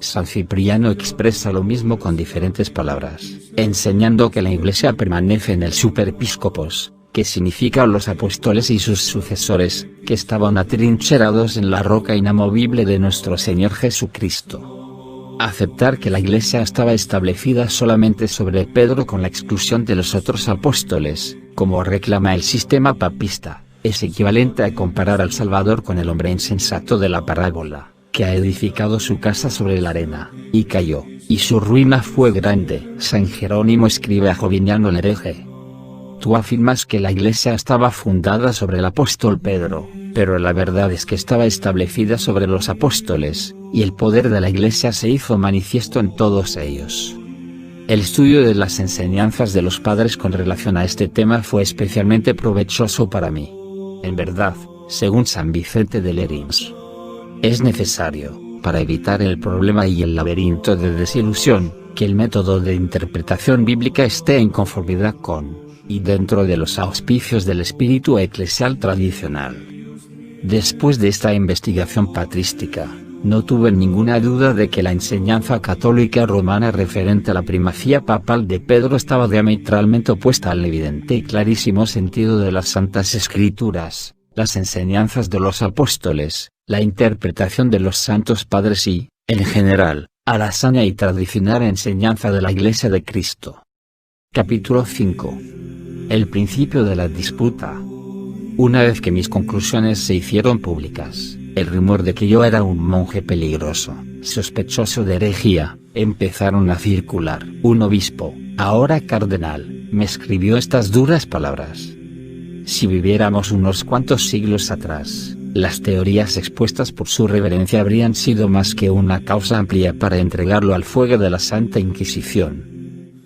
San Cipriano expresa lo mismo con diferentes palabras, enseñando que la iglesia permanece en el superepiscopos, que significa los apóstoles y sus sucesores, que estaban atrincherados en la roca inamovible de nuestro Señor Jesucristo. Aceptar que la iglesia estaba establecida solamente sobre Pedro con la exclusión de los otros apóstoles, como reclama el sistema papista, es equivalente a comparar al Salvador con el hombre insensato de la parábola, que ha edificado su casa sobre la arena, y cayó, y su ruina fue grande. San Jerónimo escribe a Joviniano el hereje: tú afirmas que la iglesia estaba fundada sobre el apóstol Pedro, pero la verdad es que estaba establecida sobre los apóstoles, y el poder de la iglesia se hizo manifiesto en todos ellos. El estudio de las enseñanzas de los padres con relación a este tema fue especialmente provechoso para mí. En verdad, según San Vicente de Lérins, es necesario, para evitar el problema y el laberinto de desilusión, que el método de interpretación bíblica esté en conformidad con, y dentro de los auspicios del espíritu eclesial tradicional. Después de esta investigación patrística, no tuve ninguna duda de que la enseñanza católica romana referente a la primacía papal de Pedro estaba diametralmente opuesta al evidente y clarísimo sentido de las Santas Escrituras, las enseñanzas de los apóstoles, la interpretación de los santos padres y, en general, a la sana y tradicional enseñanza de la Iglesia de Cristo. Capítulo 5. El principio de la disputa. Una vez que mis conclusiones se hicieron públicas, el rumor de que yo era un monje peligroso, sospechoso de herejía, empezaron a circular. Un obispo, ahora cardenal, me escribió estas duras palabras: si viviéramos unos cuantos siglos atrás, las teorías expuestas por su reverencia habrían sido más que una causa amplia para entregarlo al fuego de la Santa Inquisición.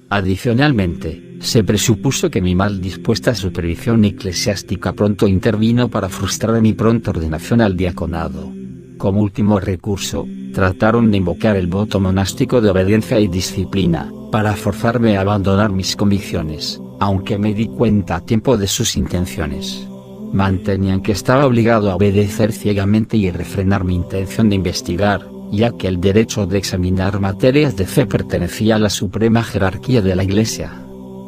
Adicionalmente, se presupuso que mi mal dispuesta supervisión eclesiástica pronto intervino para frustrar mi pronta ordenación al diaconado. Como último recurso, trataron de invocar el voto monástico de obediencia y disciplina, para forzarme a abandonar mis convicciones, aunque me di cuenta a tiempo de sus intenciones. Mantenían que estaba obligado a obedecer ciegamente y refrenar mi intención de investigar, ya que el derecho de examinar materias de fe pertenecía a la suprema jerarquía de la Iglesia.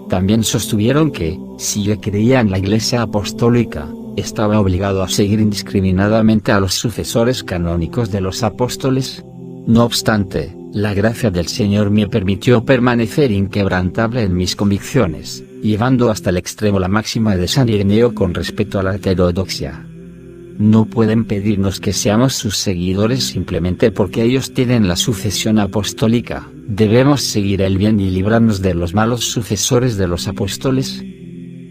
También sostuvieron que, si yo creía en la Iglesia apostólica, estaba obligado a seguir indiscriminadamente a los sucesores canónicos de los apóstoles. No obstante, la gracia del Señor me permitió permanecer inquebrantable en mis convicciones, llevando hasta el extremo la máxima de San Ireneo con respecto a la heterodoxia. No pueden pedirnos que seamos sus seguidores simplemente porque ellos tienen la sucesión apostólica. Debemos seguir el bien y librarnos de los malos sucesores de los apóstoles.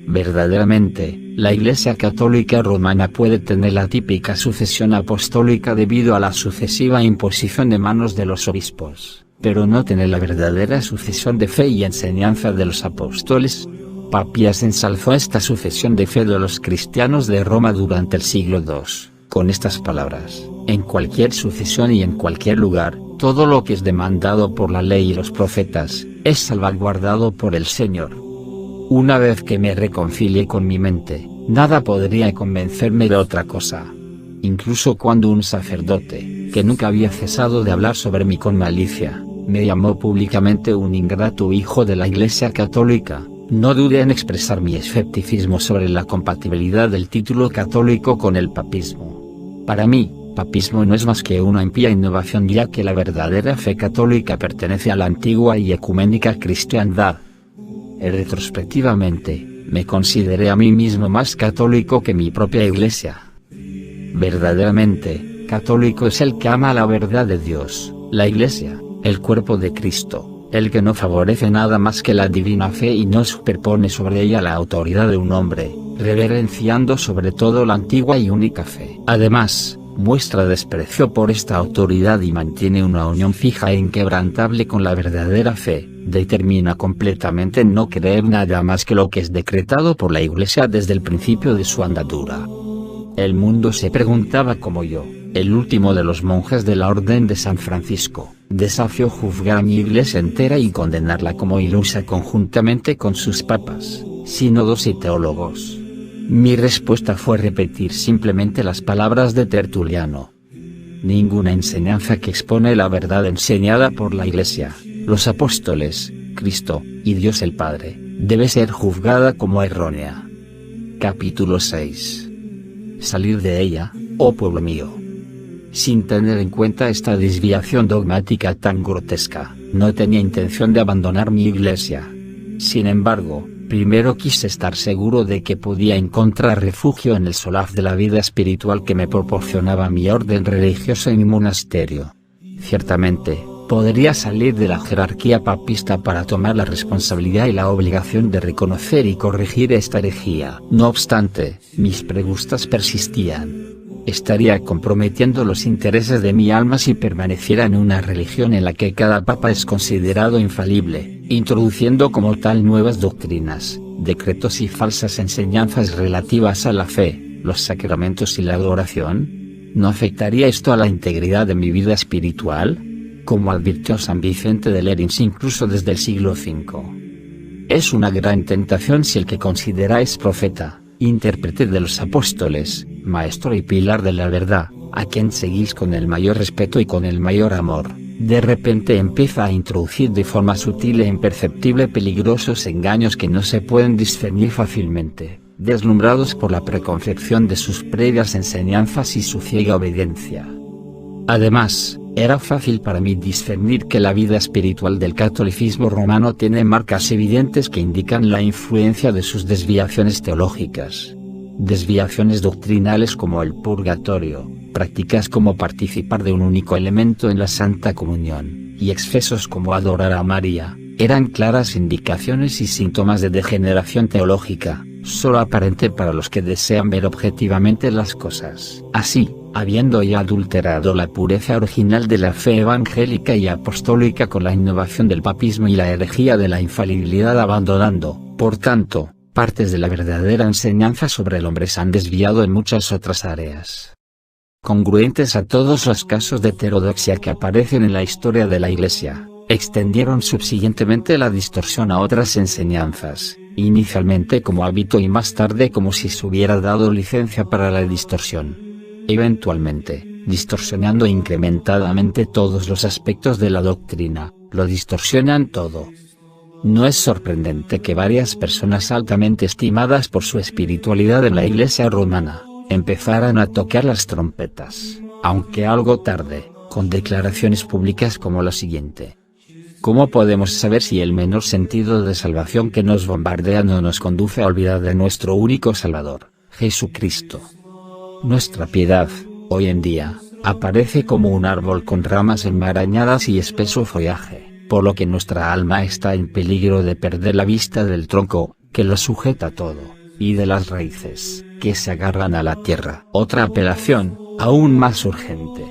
Verdaderamente, la Iglesia Católica Romana puede tener la típica sucesión apostólica debido a la sucesiva imposición de manos de los obispos, pero no tener la verdadera sucesión de fe y enseñanza de los apóstoles. Papías ensalzó esta sucesión de fe de los cristianos de Roma durante el siglo II, con estas palabras: en cualquier sucesión y en cualquier lugar, todo lo que es demandado por la ley y los profetas, es salvaguardado por el Señor. Una vez que me reconcilié con mi mente, nada podría convencerme de otra cosa. Incluso cuando un sacerdote, que nunca había cesado de hablar sobre mí con malicia, me llamó públicamente un ingrato hijo de la Iglesia Católica, no dudé en expresar mi escepticismo sobre la compatibilidad del título católico con el papismo. Para mí, papismo no es más que una impía innovación, ya que la verdadera fe católica pertenece a la antigua y ecuménica cristiandad. Retrospectivamente, me consideré a mí mismo más católico que mi propia Iglesia. Verdaderamente, católico es el que ama la verdad de Dios, la Iglesia, el cuerpo de Cristo, el que no favorece nada más que la divina fe y no superpone sobre ella la autoridad de un hombre, reverenciando sobre todo la antigua y única fe. Además, muestra desprecio por esta autoridad y mantiene una unión fija e inquebrantable con la verdadera fe, determina completamente en no creer nada más que lo que es decretado por la Iglesia desde el principio de su andadura. El mundo se preguntaba como yo, el último de los monjes de la Orden de San Francisco, desafío juzgar a mi Iglesia entera y condenarla como ilusa conjuntamente con sus papas, sínodos y teólogos. Mi respuesta fue repetir simplemente las palabras de Tertuliano. Ninguna enseñanza que expone la verdad enseñada por la Iglesia, los apóstoles, Cristo, y Dios el Padre, debe ser juzgada como errónea. Capítulo 6. Salir de ella, oh pueblo mío. Sin tener en cuenta esta desviación dogmática tan grotesca, no tenía intención de abandonar mi Iglesia. Sin embargo, primero quise estar seguro de que podía encontrar refugio en el solaz de la vida espiritual que me proporcionaba mi orden religiosa y mi monasterio. Ciertamente, podría salir de la jerarquía papista para tomar la responsabilidad y la obligación de reconocer y corregir esta herejía. No obstante, mis preguntas persistían. Estaría comprometiendo los intereses de mi alma si permaneciera en una religión en la que cada papa es considerado infalible, introduciendo como tal nuevas doctrinas, decretos y falsas enseñanzas relativas a la fe, los sacramentos y la adoración. ¿No afectaría esto a la integridad de mi vida espiritual? Como advirtió San Vicente de Lérins incluso desde el siglo V. Es una gran tentación si el que consideráis profeta, intérprete de los apóstoles, maestro y pilar de la verdad, a quien seguís con el mayor respeto y con el mayor amor, de repente empieza a introducir de forma sutil e imperceptible peligrosos engaños que no se pueden discernir fácilmente, deslumbrados por la preconcepción de sus previas enseñanzas y su ciega obediencia. Además, era fácil para mí discernir que la vida espiritual del catolicismo romano tiene marcas evidentes que indican la influencia de sus desviaciones teológicas. Desviaciones doctrinales como el purgatorio, prácticas como participar de un único elemento en la Santa Comunión, y excesos como adorar a María, eran claras indicaciones y síntomas de degeneración teológica, solo aparente para los que desean ver objetivamente las cosas. Así, habiendo ya adulterado la pureza original de la fe evangélica y apostólica con la innovación del papismo y la herejía de la infalibilidad, abandonando, por tanto, partes de la verdadera enseñanza sobre el hombre, se han desviado en muchas otras áreas congruentes a todos los casos de heterodoxia que aparecen en la historia de la Iglesia. Extendieron subsiguientemente la distorsión a otras enseñanzas, inicialmente como hábito y más tarde como si se hubiera dado licencia para la distorsión. Eventualmente, distorsionando incrementadamente todos los aspectos de la doctrina, lo distorsionan todo. No es sorprendente que varias personas altamente estimadas por su espiritualidad en la Iglesia romana, empezaran a tocar las trompetas, aunque algo tarde, con declaraciones públicas como la siguiente: ¿cómo podemos saber si el menor sentido de salvación que nos bombardea no nos conduce a olvidar de nuestro único Salvador, Jesucristo? Nuestra piedad, hoy en día, aparece como un árbol con ramas enmarañadas y espeso follaje, por lo que nuestra alma está en peligro de perder la vista del tronco, que lo sujeta todo, y de las raíces, que se agarran a la tierra. Otra apelación, aún más urgente.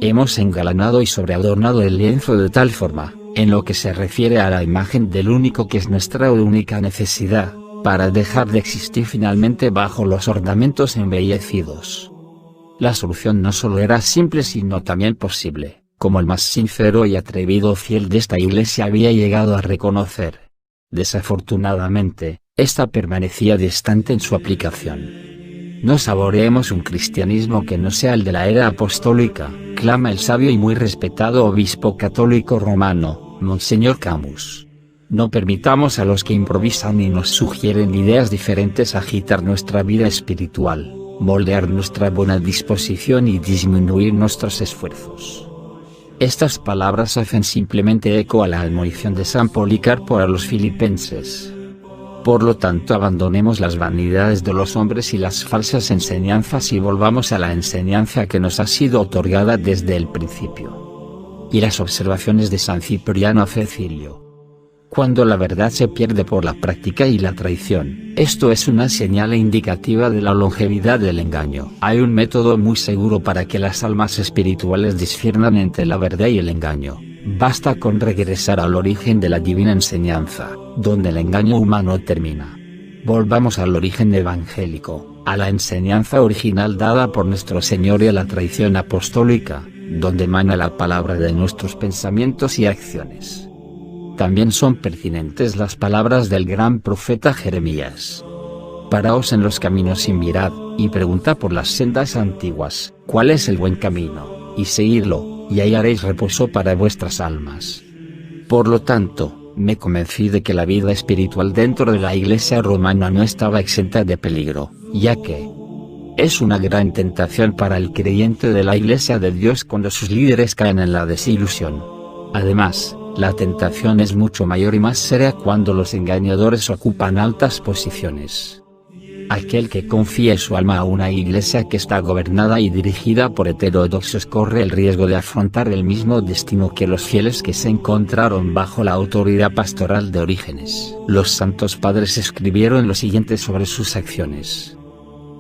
Hemos engalanado y sobreadornado el lienzo de tal forma, en lo que se refiere a la imagen del único que es nuestra única necesidad, para dejar de existir finalmente bajo los ornamentos embellecidos. La solución no solo era simple sino también posible, como el más sincero y atrevido fiel de esta iglesia había llegado a reconocer. Desafortunadamente, esta permanecía distante en su aplicación. No saboreemos un cristianismo que no sea el de la era apostólica, clama el sabio y muy respetado obispo católico romano, Monseñor Camus. No permitamos a los que improvisan y nos sugieren ideas diferentes agitar nuestra vida espiritual, moldear nuestra buena disposición y disminuir nuestros esfuerzos. Estas palabras hacen simplemente eco a la admonición de San Policarpo a los filipenses. Por lo tanto, abandonemos las vanidades de los hombres y las falsas enseñanzas y volvamos a la enseñanza que nos ha sido otorgada desde el principio. Y las observaciones de San Cipriano a Cecilio. Cuando la verdad se pierde por la práctica y la traición, esto es una señal indicativa de la longevidad del engaño. Hay un método muy seguro para que las almas espirituales disciernan entre la verdad y el engaño. Basta con regresar al origen de la divina enseñanza, donde el engaño humano termina. Volvamos al origen evangélico, a la enseñanza original dada por nuestro Señor y a la tradición apostólica, donde emana la palabra de nuestros pensamientos y acciones. También son pertinentes las palabras del gran profeta Jeremías. Paraos en los caminos y mirad, y preguntad por las sendas antiguas, ¿cuál es el buen camino? Y seguidlo, y hallaréis reposo para vuestras almas. Por lo tanto, me convencí de que la vida espiritual dentro de la Iglesia romana no estaba exenta de peligro, ya que es una gran tentación para el creyente de la Iglesia de Dios cuando sus líderes caen en la desilusión. Además, la tentación es mucho mayor y más seria cuando los engañadores ocupan altas posiciones. Aquel que confía su alma a una iglesia que está gobernada y dirigida por heterodoxos corre el riesgo de afrontar el mismo destino que los fieles que se encontraron bajo la autoridad pastoral de Orígenes. Los santos padres escribieron lo siguiente sobre sus acciones.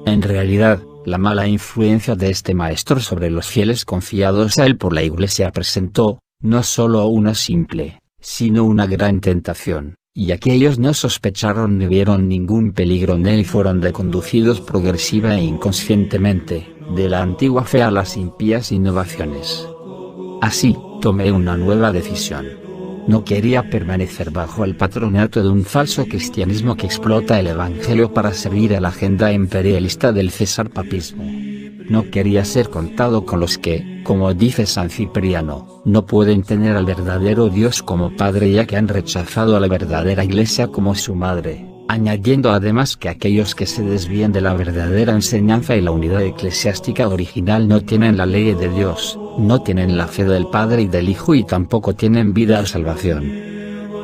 En realidad, la mala influencia de este maestro sobre los fieles confiados a él por la iglesia presentó, no solo una simple, sino una gran tentación, y aquellos no sospecharon ni vieron ningún peligro en él y fueron reconducidos progresiva e inconscientemente, de la antigua fe a las impías innovaciones. Así, tomé una nueva decisión. No quería permanecer bajo el patronato de un falso cristianismo que explota el evangelio para servir a la agenda imperialista del cesarpapismo. No quería ser contado con los que, como dice San Cipriano, no pueden tener al verdadero Dios como Padre ya que han rechazado a la verdadera Iglesia como su madre, añadiendo además que aquellos que se desvían de la verdadera enseñanza y la unidad eclesiástica original no tienen la ley de Dios, no tienen la fe del Padre y del Hijo y tampoco tienen vida a salvación.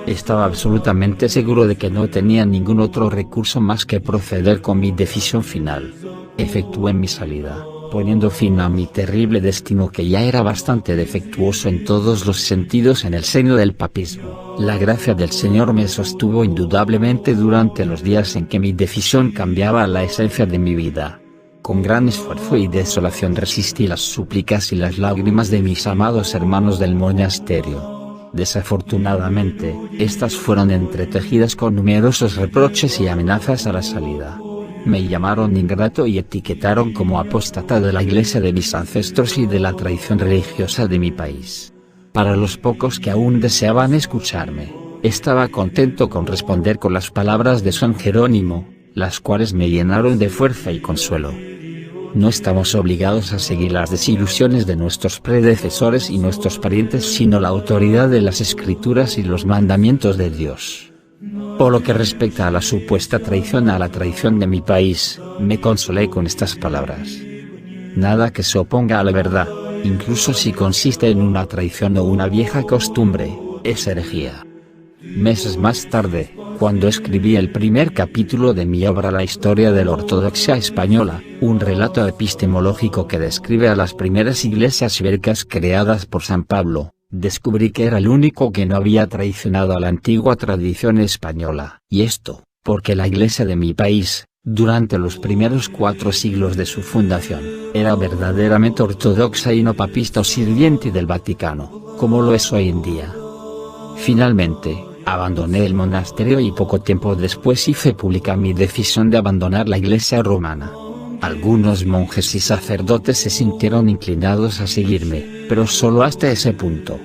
Estaba absolutamente seguro de que no tenía ningún otro recurso más que proceder con mi decisión final. Efectué mi salida, poniendo fin a mi terrible destino que ya era bastante defectuoso en todos los sentidos en el seno del papismo. La gracia del Señor me sostuvo indudablemente durante los días en que mi decisión cambiaba la esencia de mi vida. Con gran esfuerzo y desolación resistí las súplicas y las lágrimas de mis amados hermanos del monasterio. Desafortunadamente, estas fueron entretejidas con numerosos reproches y amenazas a la salida. Me llamaron ingrato y etiquetaron como apóstata de la iglesia de mis ancestros y de la tradición religiosa de mi país. Para los pocos que aún deseaban escucharme, estaba contento con responder con las palabras de San Jerónimo, las cuales me llenaron de fuerza y consuelo. No estamos obligados a seguir las desilusiones de nuestros predecesores y nuestros parientes sino la autoridad de las Escrituras y los mandamientos de Dios. Por lo que respecta a la supuesta traición a la tradición de mi país, me consolé con estas palabras. Nada que se oponga a la verdad, incluso si consiste en una traición o una vieja costumbre, es herejía. Meses más tarde, cuando escribí el primer capítulo de mi obra La historia de la ortodoxia española, un relato epistemológico que describe a las primeras iglesias ibéricas creadas por San Pablo, descubrí que era el único que no había traicionado a la antigua tradición española, y esto, porque la iglesia de mi país, durante los primeros 4 siglos de su fundación, era verdaderamente ortodoxa y no papista o sirviente del Vaticano, como lo es hoy en día. Finalmente, abandoné el monasterio y poco tiempo después hice pública mi decisión de abandonar la iglesia romana. Algunos monjes y sacerdotes se sintieron inclinados a seguirme, pero solo hasta ese punto.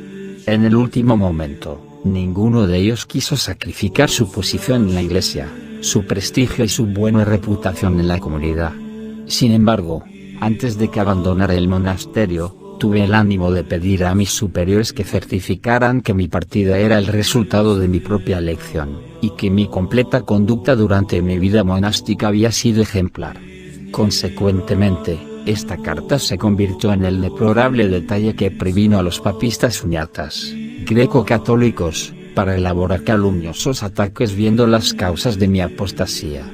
En el último momento, ninguno de ellos quiso sacrificar su posición en la iglesia, su prestigio y su buena reputación en la comunidad. Sin embargo, antes de que abandonara el monasterio, tuve el ánimo de pedir a mis superiores que certificaran que mi partida era el resultado de mi propia elección, y que mi completa conducta durante mi vida monástica había sido ejemplar. Consecuentemente, esta carta se convirtió en el deplorable detalle que previno a los papistas uniatas, greco-católicos, para elaborar calumniosos ataques viendo las causas de mi apostasía.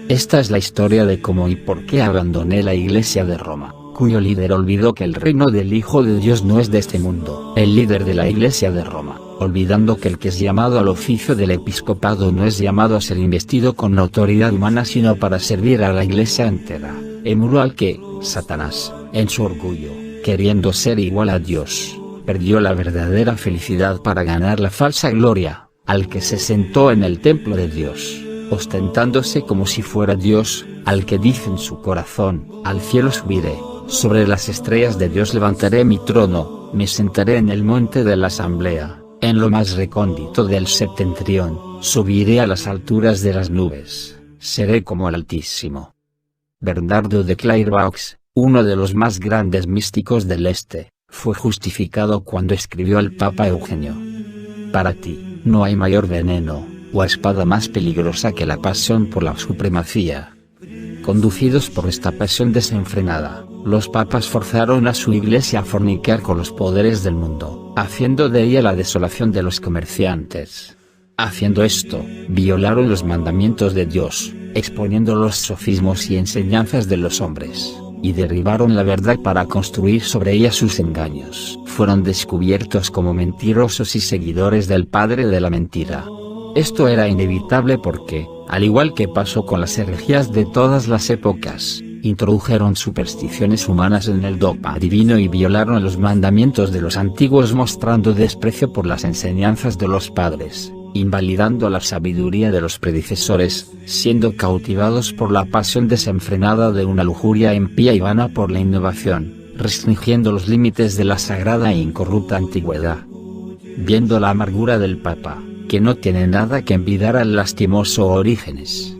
Esta es la historia de cómo y por qué abandoné la Iglesia de Roma, cuyo líder olvidó que el reino del Hijo de Dios no es de este mundo. El líder de la Iglesia de Roma, olvidando que el que es llamado al oficio del episcopado no es llamado a ser investido con autoridad humana sino para servir a la Iglesia entera, emuló al que, Satanás, en su orgullo, queriendo ser igual a Dios, perdió la verdadera felicidad para ganar la falsa gloria, al que se sentó en el templo de Dios, ostentándose como si fuera Dios, al que dice en su corazón: al cielo subiré, sobre las estrellas de Dios levantaré mi trono, me sentaré en el monte de la asamblea, en lo más recóndito del septentrión, subiré a las alturas de las nubes, seré como el Altísimo. Bernardo de Clairvaux, uno de los más grandes místicos del Este, fue justificado cuando escribió al Papa Eugenio: para ti, no hay mayor veneno, o espada más peligrosa que la pasión por la supremacía. Conducidos por esta pasión desenfrenada, los papas forzaron a su iglesia a fornicar con los poderes del mundo, haciendo de ella la desolación de los comerciantes. Haciendo esto, violaron los mandamientos de Dios, exponiendo los sofismos y enseñanzas de los hombres, y derribaron la verdad para construir sobre ella sus engaños. Fueron descubiertos como mentirosos y seguidores del padre de la mentira. Esto era inevitable porque, al igual que pasó con las herejías de todas las épocas, introdujeron supersticiones humanas en el dogma divino y violaron los mandamientos de los antiguos mostrando desprecio por las enseñanzas de los padres, invalidando la sabiduría de los predecesores, siendo cautivados por la pasión desenfrenada de una lujuria impía y vana por la innovación, restringiendo los límites de la sagrada e incorrupta antigüedad. Viendo la amargura del Papa, que no tiene nada que envidiar al lastimoso Orígenes,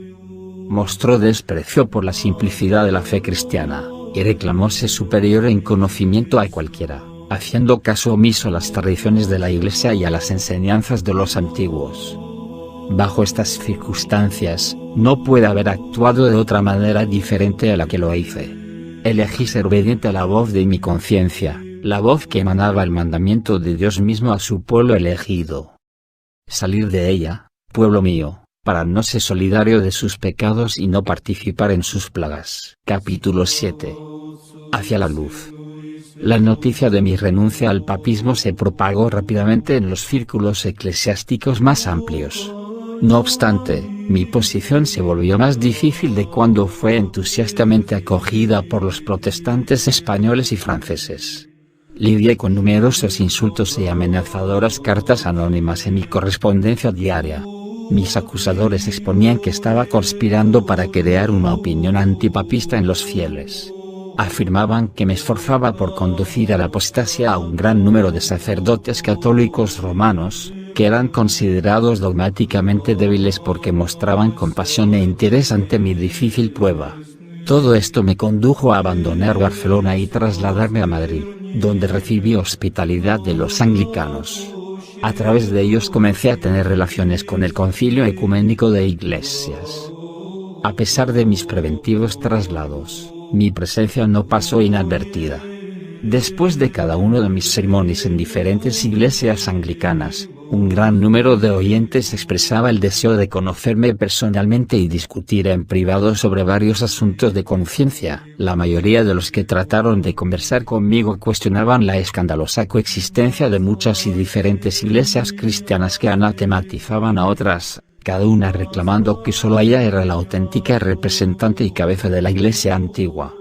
mostró desprecio por la simplicidad de la fe cristiana, y reclamóse superior en conocimiento a cualquiera, haciendo caso omiso a las tradiciones de la Iglesia y a las enseñanzas de los antiguos. Bajo estas circunstancias, no puede haber actuado de otra manera diferente a la que lo hice. Elegí ser obediente a la voz de mi conciencia, la voz que emanaba el mandamiento de Dios mismo a su pueblo elegido. Salir de ella, pueblo mío, para no ser solidario de sus pecados y no participar en sus plagas. Capítulo 7. Hacia la luz. La noticia de mi renuncia al papismo se propagó rápidamente en los círculos eclesiásticos más amplios. No obstante, mi posición se volvió más difícil de cuando fue entusiastamente acogida por los protestantes españoles y franceses. Lidié con numerosos insultos y amenazadoras cartas anónimas en mi correspondencia diaria. Mis acusadores exponían que estaba conspirando para crear una opinión antipapista en los fieles. Afirmaban que me esforzaba por conducir a la apostasía a un gran número de sacerdotes católicos romanos, que eran considerados dogmáticamente débiles porque mostraban compasión e interés ante mi difícil prueba. Todo esto me condujo a abandonar Barcelona y trasladarme a Madrid, donde recibí hospitalidad de los anglicanos. A través de ellos comencé a tener relaciones con el Concilio Ecuménico de Iglesias. A pesar de mis preventivos traslados, mi presencia no pasó inadvertida. Después de cada uno de mis sermones en diferentes iglesias anglicanas, un gran número de oyentes expresaba el deseo de conocerme personalmente y discutir en privado sobre varios asuntos de conciencia. La mayoría de los que trataron de conversar conmigo cuestionaban la escandalosa coexistencia de muchas y diferentes iglesias cristianas que anatematizaban a otras, cada una reclamando que solo ella era la auténtica representante y cabeza de la iglesia antigua.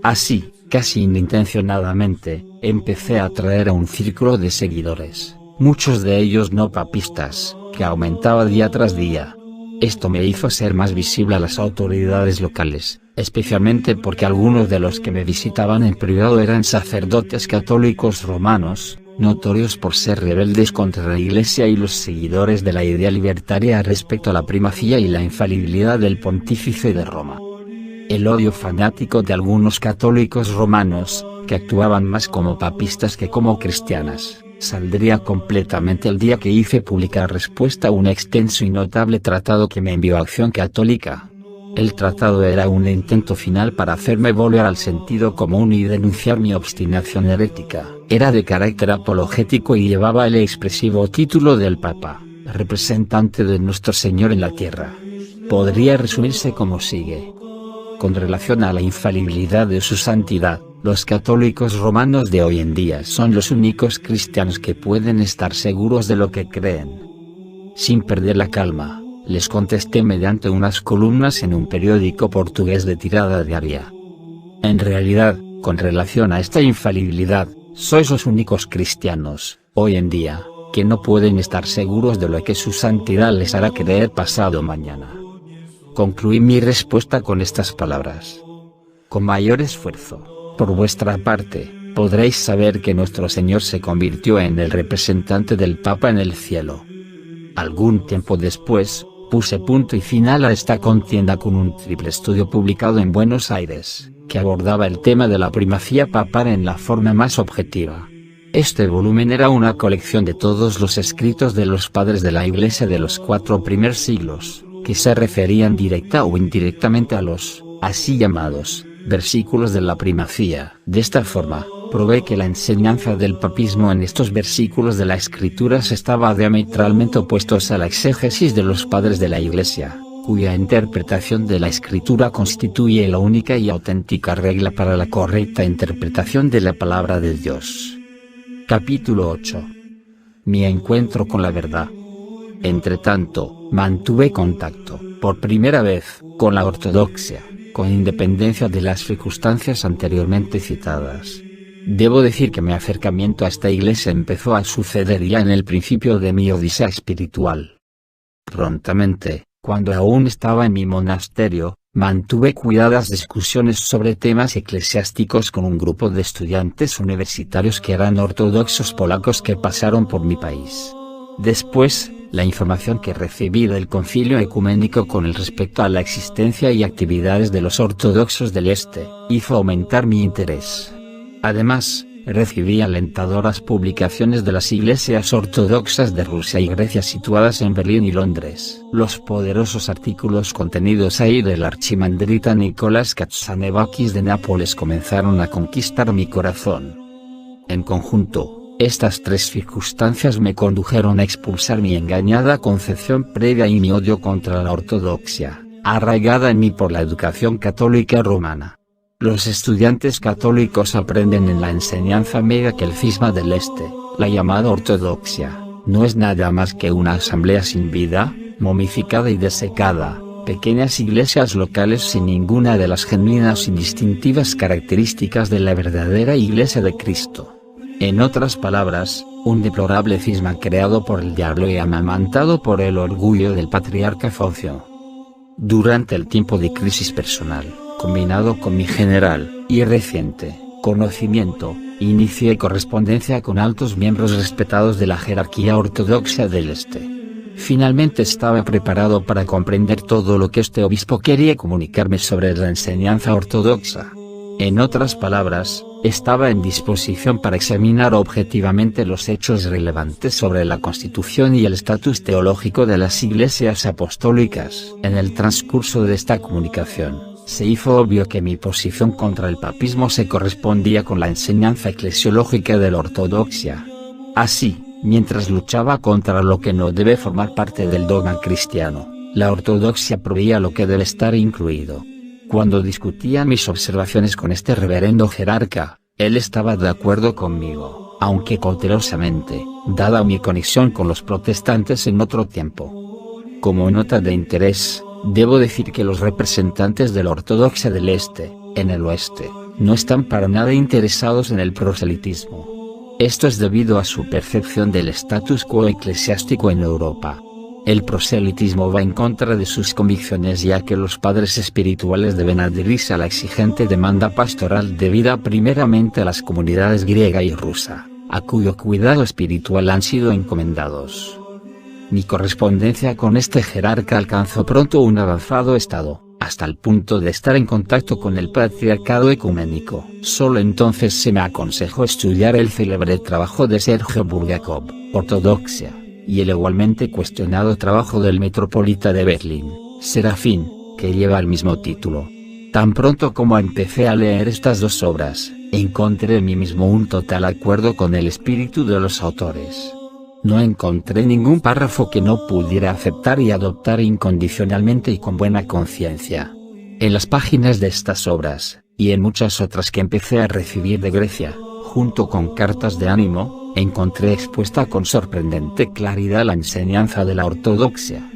Así, casi inintencionadamente, empecé a atraer a un círculo de seguidores, muchos de ellos no papistas, que aumentaba día tras día. Esto me hizo ser más visible a las autoridades locales, especialmente porque algunos de los que me visitaban en privado eran sacerdotes católicos romanos, notorios por ser rebeldes contra la Iglesia y los seguidores de la idea libertaria respecto a la primacía y la infalibilidad del pontífice de Roma. El odio fanático de algunos católicos romanos, que actuaban más como papistas que como cristianas, saldría completamente el día que hice publicar respuesta a un extenso y notable tratado que me envió Acción Católica. El tratado era un intento final para hacerme volver al sentido común y denunciar mi obstinación herética. Era de carácter apologético y llevaba el expresivo título del Papa, representante de nuestro Señor en la tierra. Podría resumirse como sigue. Con relación a la infalibilidad de su santidad, los católicos romanos de hoy en día son los únicos cristianos que pueden estar seguros de lo que creen. Sin perder la calma, les contesté mediante unas columnas en un periódico portugués de tirada diaria. En realidad, con relación a esta infalibilidad, sois los únicos cristianos, hoy en día, que no pueden estar seguros de lo que su santidad les hará creer pasado mañana. Concluí mi respuesta con estas palabras. Con mayor esfuerzo, por vuestra parte, podréis saber que nuestro Señor se convirtió en el representante del Papa en el cielo. Algún tiempo después, puse punto y final a esta contienda con un triple estudio publicado en Buenos Aires, que abordaba el tema de la primacía papal en la forma más objetiva. Este volumen era una colección de todos los escritos de los padres de la Iglesia de los 4 primeros siglos, que se referían directa o indirectamente a los, así llamados, versículos de la primacía. De esta forma, probé que la enseñanza del papismo en estos versículos de la Escrituras estaba diametralmente opuestos a la exégesis de los padres de la Iglesia, cuya interpretación de la Escritura constituye la única y auténtica regla para la correcta interpretación de la palabra de Dios. Capítulo 8. Mi encuentro con la verdad. Entretanto, mantuve contacto, por primera vez, con la ortodoxia, con independencia de las circunstancias anteriormente citadas. Debo decir que mi acercamiento a esta iglesia empezó a suceder ya en el principio de mi odisea espiritual. Prontamente, cuando aún estaba en mi monasterio, mantuve cuidadas discusiones sobre temas eclesiásticos con un grupo de estudiantes universitarios que eran ortodoxos polacos que pasaron por mi país. Después, la información que recibí del Concilio Ecuménico con respecto a la existencia y actividades de los ortodoxos del Este, hizo aumentar mi interés. Además, recibí alentadoras publicaciones de las iglesias ortodoxas de Rusia y Grecia situadas en Berlín y Londres. Los poderosos artículos contenidos ahí del archimandrita Nicolás Katsanevakis de Nápoles comenzaron a conquistar mi corazón. En conjunto, estas 3 circunstancias me condujeron a expulsar mi engañada concepción previa y mi odio contra la ortodoxia, arraigada en mí por la educación católica romana. Los estudiantes católicos aprenden en la enseñanza media que el cisma del Este, la llamada ortodoxia, no es nada más que una asamblea sin vida, momificada y desecada, pequeñas iglesias locales sin ninguna de las genuinas y distintivas características de la verdadera Iglesia de Cristo. En otras palabras, un deplorable cisma creado por el diablo y amamantado por el orgullo del patriarca Focio. Durante el tiempo de crisis personal, combinado con mi general, y reciente, conocimiento, inicié correspondencia con altos miembros respetados de la jerarquía ortodoxa del Este. Finalmente estaba preparado para comprender todo lo que este obispo quería comunicarme sobre la enseñanza ortodoxa. En otras palabras, estaba en disposición para examinar objetivamente los hechos relevantes sobre la constitución y el estatus teológico de las iglesias apostólicas. En el transcurso de esta comunicación, se hizo obvio que mi posición contra el papismo se correspondía con la enseñanza eclesiológica de la ortodoxia. Así, mientras luchaba contra lo que no debe formar parte del dogma cristiano, la ortodoxia proveía lo que debe estar incluido. Cuando discutía mis observaciones con este reverendo jerarca, él estaba de acuerdo conmigo, aunque cautelosamente, dada mi conexión con los protestantes en otro tiempo. Como nota de interés, debo decir que los representantes de la ortodoxia del Este, en el Oeste, no están para nada interesados en el proselitismo. Esto es debido a su percepción del status quo eclesiástico en Europa. El proselitismo va en contra de sus convicciones, ya que los padres espirituales deben adherirse a la exigente demanda pastoral debida primeramente a las comunidades griega y rusa, a cuyo cuidado espiritual han sido encomendados. Mi correspondencia con este jerarca alcanzó pronto un avanzado estado, hasta el punto de estar en contacto con el patriarcado ecuménico. Solo entonces se me aconsejó estudiar el célebre trabajo de Sergio Bulgakov, Ortodoxia, y el igualmente cuestionado trabajo del metropolita de Berlín, Serafín, que lleva el mismo título. Tan pronto como empecé a leer estas dos obras, encontré en mí mismo un total acuerdo con el espíritu de los autores. No encontré ningún párrafo que no pudiera aceptar y adoptar incondicionalmente y con buena conciencia. En las páginas de estas obras, y en muchas otras que empecé a recibir de Grecia, junto con cartas de ánimo, encontré expuesta con sorprendente claridad la enseñanza de la ortodoxia.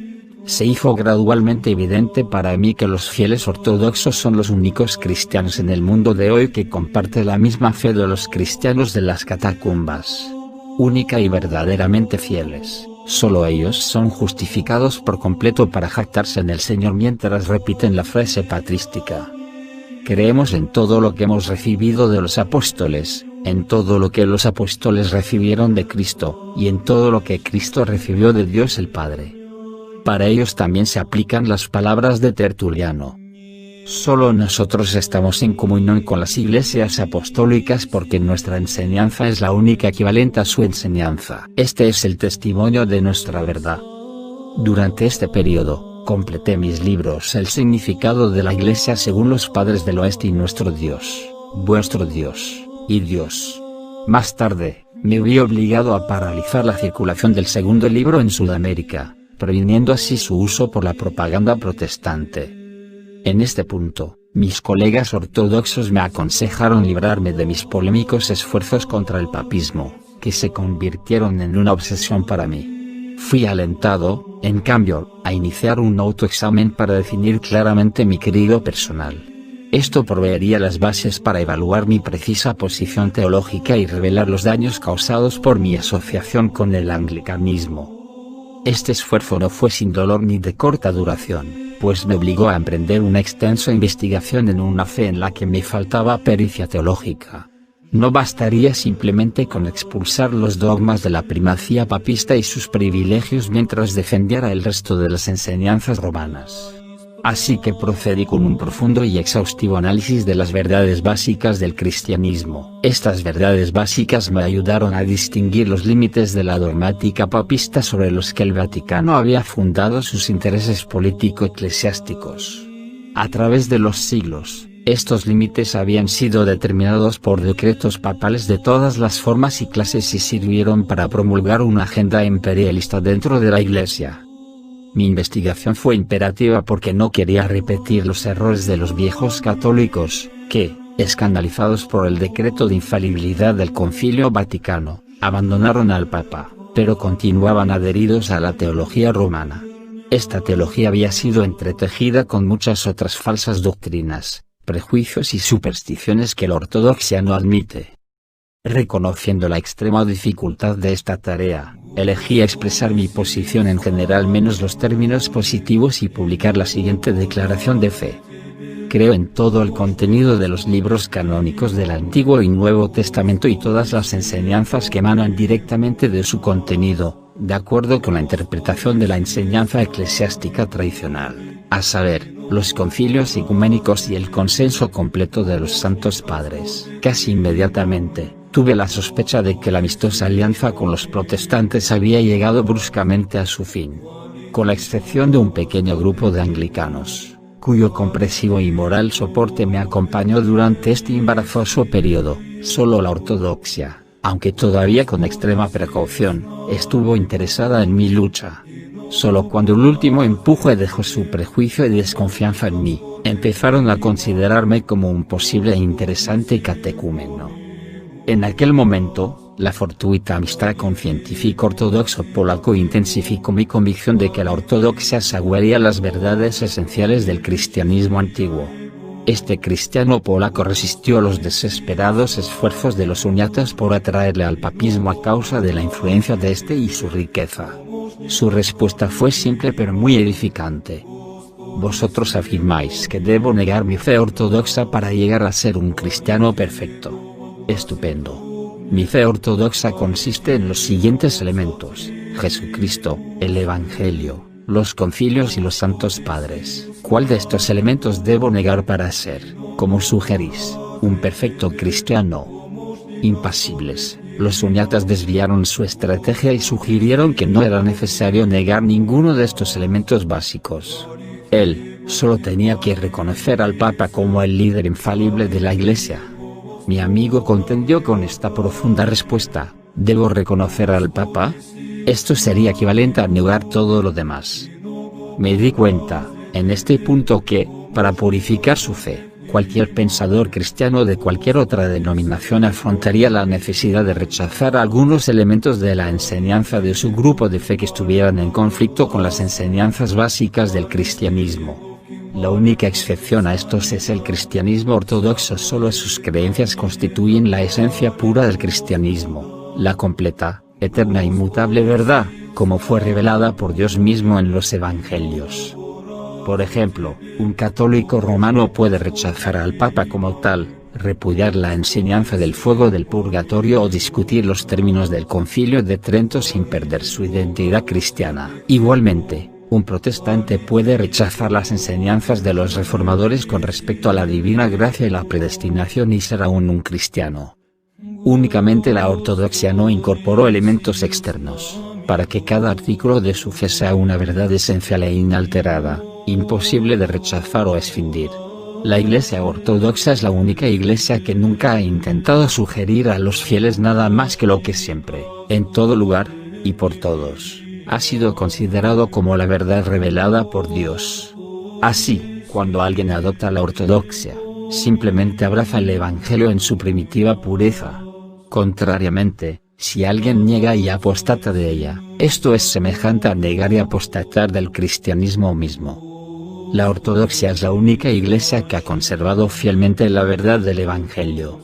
Se hizo gradualmente evidente para mí que los fieles ortodoxos son los únicos cristianos en el mundo de hoy que comparten la misma fe de los cristianos de las catacumbas. Única y verdaderamente fieles, solo ellos son justificados por completo para jactarse en el Señor mientras repiten la frase patrística. Creemos en todo lo que hemos recibido de los apóstoles, en todo lo que los apóstoles recibieron de Cristo, y en todo lo que Cristo recibió de Dios el Padre. Para ellos también se aplican las palabras de Tertuliano. Solo nosotros estamos en comunión con las iglesias apostólicas porque nuestra enseñanza es la única equivalente a su enseñanza. Este es el testimonio de nuestra verdad. Durante este periodo, completé mis libros El significado de la Iglesia según los padres del oeste y Nuestro Dios, vuestro Dios, y Dios. Más tarde, me vi obligado a paralizar la circulación del segundo libro en Sudamérica, previniendo así su uso por la propaganda protestante. En este punto, mis colegas ortodoxos me aconsejaron librarme de mis polémicos esfuerzos contra el papismo, que se convirtieron en una obsesión para mí. Fui alentado, en cambio, a iniciar un autoexamen para definir claramente mi credo personal. Esto proveería las bases para evaluar mi precisa posición teológica y revelar los daños causados por mi asociación con el anglicanismo. Este esfuerzo no fue sin dolor ni de corta duración, pues me obligó a emprender una extensa investigación en una fe en la que me faltaba pericia teológica. No bastaría simplemente con expulsar los dogmas de la primacía papista y sus privilegios mientras defendiera el resto de las enseñanzas romanas. Así que procedí con un profundo y exhaustivo análisis de las verdades básicas del cristianismo. Estas verdades básicas me ayudaron a distinguir los límites de la dogmática papista sobre los que el Vaticano había fundado sus intereses político-eclesiásticos. A través de los siglos, estos límites habían sido determinados por decretos papales de todas las formas y clases y sirvieron para promulgar una agenda imperialista dentro de la Iglesia. Mi investigación fue imperativa porque no quería repetir los errores de los viejos católicos, que, escandalizados por el decreto de infalibilidad del Concilio Vaticano, abandonaron al Papa, pero continuaban adheridos a la teología romana. Esta teología había sido entretejida con muchas otras falsas doctrinas, prejuicios y supersticiones que la ortodoxia no admite. Reconociendo la extrema dificultad de esta tarea, elegí expresar mi posición en general menos los términos positivos y publicar la siguiente declaración de fe. Creo en todo el contenido de los libros canónicos del Antiguo y Nuevo Testamento y todas las enseñanzas que emanan directamente de su contenido, de acuerdo con la interpretación de la enseñanza eclesiástica tradicional, a saber, los concilios ecuménicos y el consenso completo de los santos padres. Casi inmediatamente, tuve la sospecha de que la amistosa alianza con los protestantes había llegado bruscamente a su fin. Con la excepción de un pequeño grupo de anglicanos, cuyo comprensivo y moral soporte me acompañó durante este embarazoso periodo, solo la ortodoxia, aunque todavía con extrema precaución, estuvo interesada en mi lucha. Solo cuando el último empuje dejó su prejuicio y desconfianza en mí, empezaron a considerarme como un posible e interesante catecúmeno. En aquel momento, la fortuita amistad con científico ortodoxo polaco intensificó mi convicción de que la ortodoxia saborea las verdades esenciales del cristianismo antiguo. Este cristiano polaco resistió a los desesperados esfuerzos de los uniatas por atraerle al papismo a causa de la influencia de este y su riqueza. Su respuesta fue simple pero muy edificante. Vosotros afirmáis que debo negar mi fe ortodoxa para llegar a ser un cristiano perfecto. Estupendo. Mi fe ortodoxa consiste en los siguientes elementos: Jesucristo, el Evangelio, los concilios y los santos padres. ¿Cuál de estos elementos debo negar para ser, como sugerís, un perfecto cristiano? Impasibles, los uniatas desviaron su estrategia y sugirieron que no era necesario negar ninguno de estos elementos básicos. Él solo tenía que reconocer al Papa como el líder infalible de la Iglesia. Mi amigo contendió con esta profunda respuesta: ¿debo reconocer al Papa? Esto sería equivalente a negar todo lo demás. Me di cuenta, en este punto, que, para purificar su fe, cualquier pensador cristiano de cualquier otra denominación afrontaría la necesidad de rechazar algunos elementos de la enseñanza de su grupo de fe que estuvieran en conflicto con las enseñanzas básicas del cristianismo. La única excepción a estos es el cristianismo ortodoxo. Solo sus creencias constituyen la esencia pura del cristianismo, la completa, eterna e inmutable verdad, como fue revelada por Dios mismo en los evangelios. Por ejemplo, un católico romano puede rechazar al Papa como tal, repudiar la enseñanza del fuego del purgatorio o discutir los términos del Concilio de Trento sin perder su identidad cristiana. Igualmente, un protestante puede rechazar las enseñanzas de los reformadores con respecto a la divina gracia y la predestinación y ser aún un cristiano. Únicamente la ortodoxia no incorporó elementos externos, para que cada artículo de su fe sea una verdad esencial e inalterada, imposible de rechazar o escindir. La Iglesia ortodoxa es la única iglesia que nunca ha intentado sugerir a los fieles nada más que lo que siempre, en todo lugar, y por todos, ha sido considerado como la verdad revelada por Dios. Así, cuando alguien adopta la ortodoxia, simplemente abraza el Evangelio en su primitiva pureza. Contrariamente, si alguien niega y apostata de ella, esto es semejante a negar y apostatar del cristianismo mismo. La ortodoxia es la única iglesia que ha conservado fielmente la verdad del Evangelio.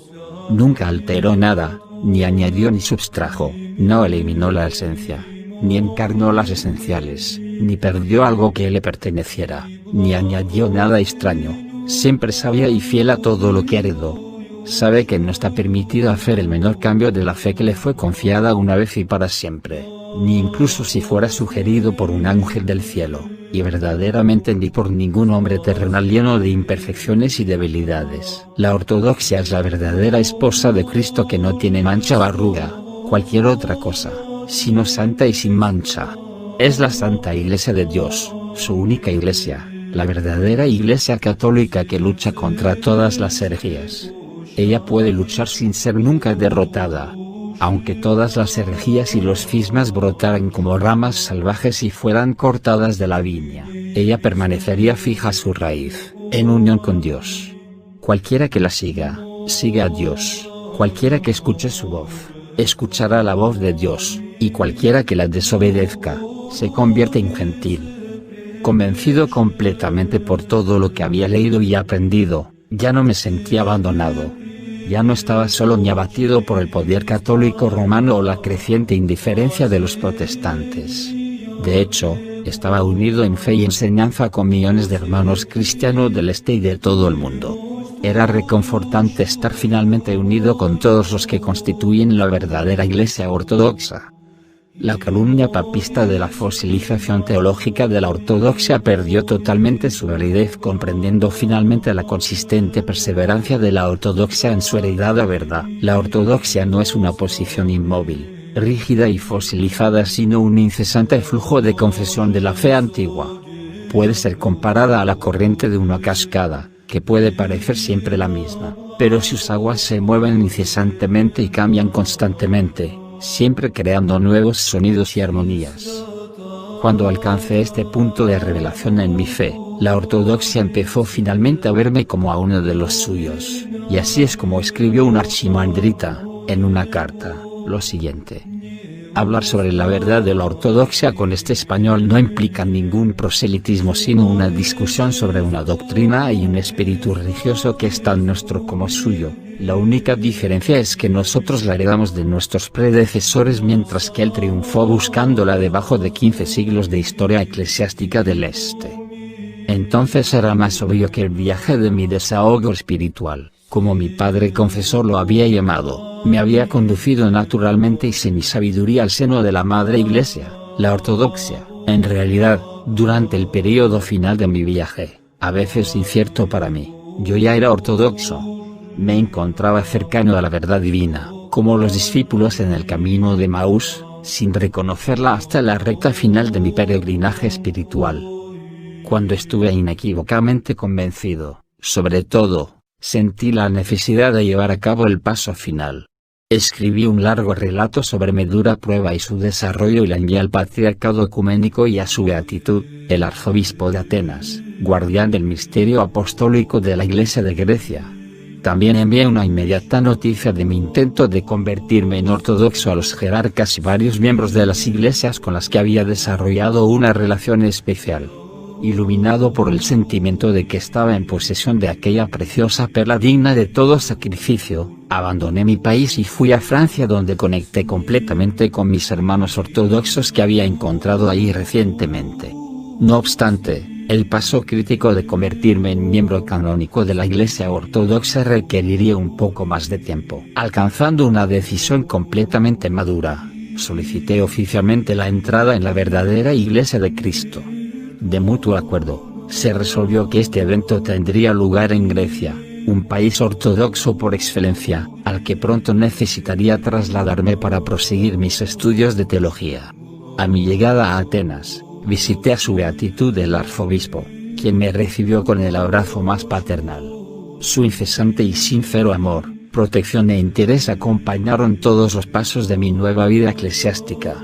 Nunca alteró nada, ni añadió ni subtrajo, no eliminó la esencia, ni encarnó las esenciales, ni perdió algo que le perteneciera, ni añadió nada extraño, siempre sabia y fiel a todo lo que heredó. Sabe que no está permitido hacer el menor cambio de la fe que le fue confiada una vez y para siempre, ni incluso si fuera sugerido por un ángel del cielo, y verdaderamente ni por ningún hombre terrenal lleno de imperfecciones y debilidades. La ortodoxia es la verdadera esposa de Cristo que no tiene mancha o arruga, cualquier otra cosa, sino santa y sin mancha. Es la Santa Iglesia de Dios, su única iglesia, la verdadera Iglesia católica que lucha contra todas las herejías. Ella puede luchar sin ser nunca derrotada. Aunque todas las herejías y los cismas brotaran como ramas salvajes y fueran cortadas de la viña, ella permanecería fija a su raíz, en unión con Dios. Cualquiera que la siga, sigue a Dios. Cualquiera que escuche su voz, escuchará la voz de Dios, y cualquiera que la desobedezca, se convierte en gentil. Convencido completamente por todo lo que había leído y aprendido, ya no me sentía abandonado. Ya no estaba solo ni abatido por el poder católico romano o la creciente indiferencia de los protestantes. De hecho, estaba unido en fe y enseñanza con millones de hermanos cristianos del este y de todo el mundo. Era reconfortante estar finalmente unido con todos los que constituyen la verdadera Iglesia ortodoxa. La calumnia papista de la fosilización teológica de la ortodoxia perdió totalmente su validez, comprendiendo finalmente la consistente perseverancia de la ortodoxia en su heredada verdad. La ortodoxia no es una posición inmóvil, rígida y fosilizada, sino un incesante flujo de confesión de la fe antigua. Puede ser comparada a la corriente de una cascada, que puede parecer siempre la misma, pero sus aguas se mueven incesantemente y cambian constantemente, siempre creando nuevos sonidos y armonías. Cuando alcancé este punto de revelación en mi fe, la ortodoxia empezó finalmente a verme como a uno de los suyos, y así es como escribió un archimandrita, en una carta, lo siguiente: Hablar sobre la verdad de la ortodoxia con este español no implica ningún proselitismo, sino una discusión sobre una doctrina y un espíritu religioso que es tan nuestro como suyo. La única diferencia es que nosotros la heredamos de nuestros predecesores, mientras que él triunfó buscándola debajo de 15 siglos de historia eclesiástica del Este. Entonces era más obvio que el viaje de mi desahogo espiritual, como mi padre confesor lo había llamado, me había conducido naturalmente y sin mi sabiduría al seno de la Madre Iglesia, la ortodoxia. En realidad, durante el periodo final de mi viaje, a veces incierto para mí, yo ya era ortodoxo. Me encontraba cercano a la verdad divina, como los discípulos en el camino de Maús, sin reconocerla hasta la recta final de mi peregrinaje espiritual. Cuando estuve inequívocamente convencido, sobre todo, sentí la necesidad de llevar a cabo el paso final. Escribí un largo relato sobre mi dura prueba y su desarrollo y la envié al Patriarcado Ecuménico y a su Beatitud, el Arzobispo de Atenas, guardián del misterio apostólico de la Iglesia de Grecia. También envié una inmediata noticia de mi intento de convertirme en ortodoxo a los jerarcas y varios miembros de las iglesias con las que había desarrollado una relación especial. Iluminado por el sentimiento de que estaba en posesión de aquella preciosa perla digna de todo sacrificio, abandoné mi país y fui a Francia, donde conecté completamente con mis hermanos ortodoxos que había encontrado allí recientemente. No obstante, el paso crítico de convertirme en miembro canónico de la Iglesia Ortodoxa requeriría un poco más de tiempo. Alcanzando una decisión completamente madura, solicité oficialmente la entrada en la verdadera Iglesia de Cristo. De mutuo acuerdo, se resolvió que este evento tendría lugar en Grecia, un país ortodoxo por excelencia, al que pronto necesitaría trasladarme para proseguir mis estudios de teología. A mi llegada a Atenas, visité a su Beatitud el arzobispo, quien me recibió con el abrazo más paternal. Su incesante y sincero amor, protección e interés acompañaron todos los pasos de mi nueva vida eclesiástica.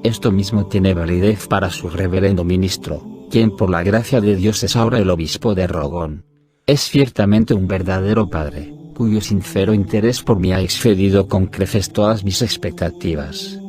Esto mismo tiene validez para su reverendo ministro, quien por la gracia de Dios es ahora el obispo de Rogón. Es ciertamente un verdadero padre, cuyo sincero interés por mí ha excedido con creces todas mis expectativas.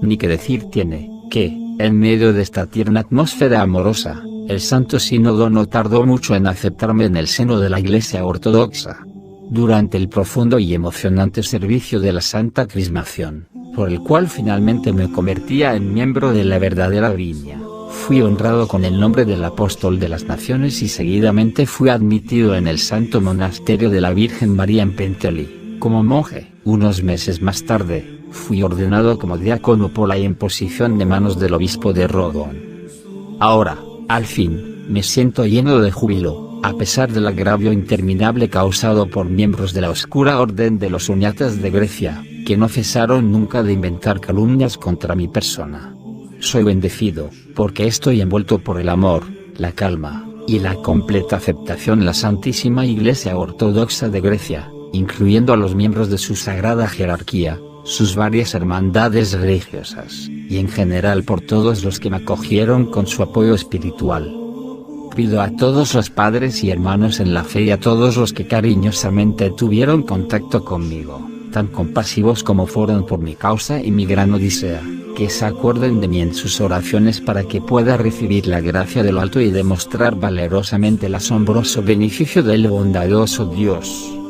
Ni que decir tiene, que, en medio de esta tierna atmósfera amorosa, el Santo Sínodo no tardó mucho en aceptarme en el seno de la Iglesia Ortodoxa. Durante el profundo y emocionante servicio de la Santa Crismación, por el cual finalmente me convertía en miembro de la verdadera viña, fui honrado con el nombre del Apóstol de las Naciones y seguidamente fui admitido en el Santo Monasterio de la Virgen María en Pentelis, como monje. Unos meses más tarde, fui ordenado como diácono por la imposición de manos del obispo de Rogón. Ahora, al fin, me siento lleno de júbilo, a pesar del agravio interminable causado por miembros de la oscura orden de los uniatas de Grecia, que no cesaron nunca de inventar calumnias contra mi persona. Soy bendecido, porque estoy envuelto por el amor, la calma, y la completa aceptación de la Santísima Iglesia Ortodoxa de Grecia, incluyendo a los miembros de su sagrada jerarquía, sus varias hermandades religiosas, y en general por todos los que me acogieron con su apoyo espiritual. Pido a todos los padres y hermanos en la fe y a todos los que cariñosamente tuvieron contacto conmigo, tan compasivos como fueron por mi causa y mi gran odisea, que se acuerden de mí en sus oraciones para que pueda recibir la gracia de lo alto y demostrar valerosamente el asombroso beneficio del bondadoso Dios.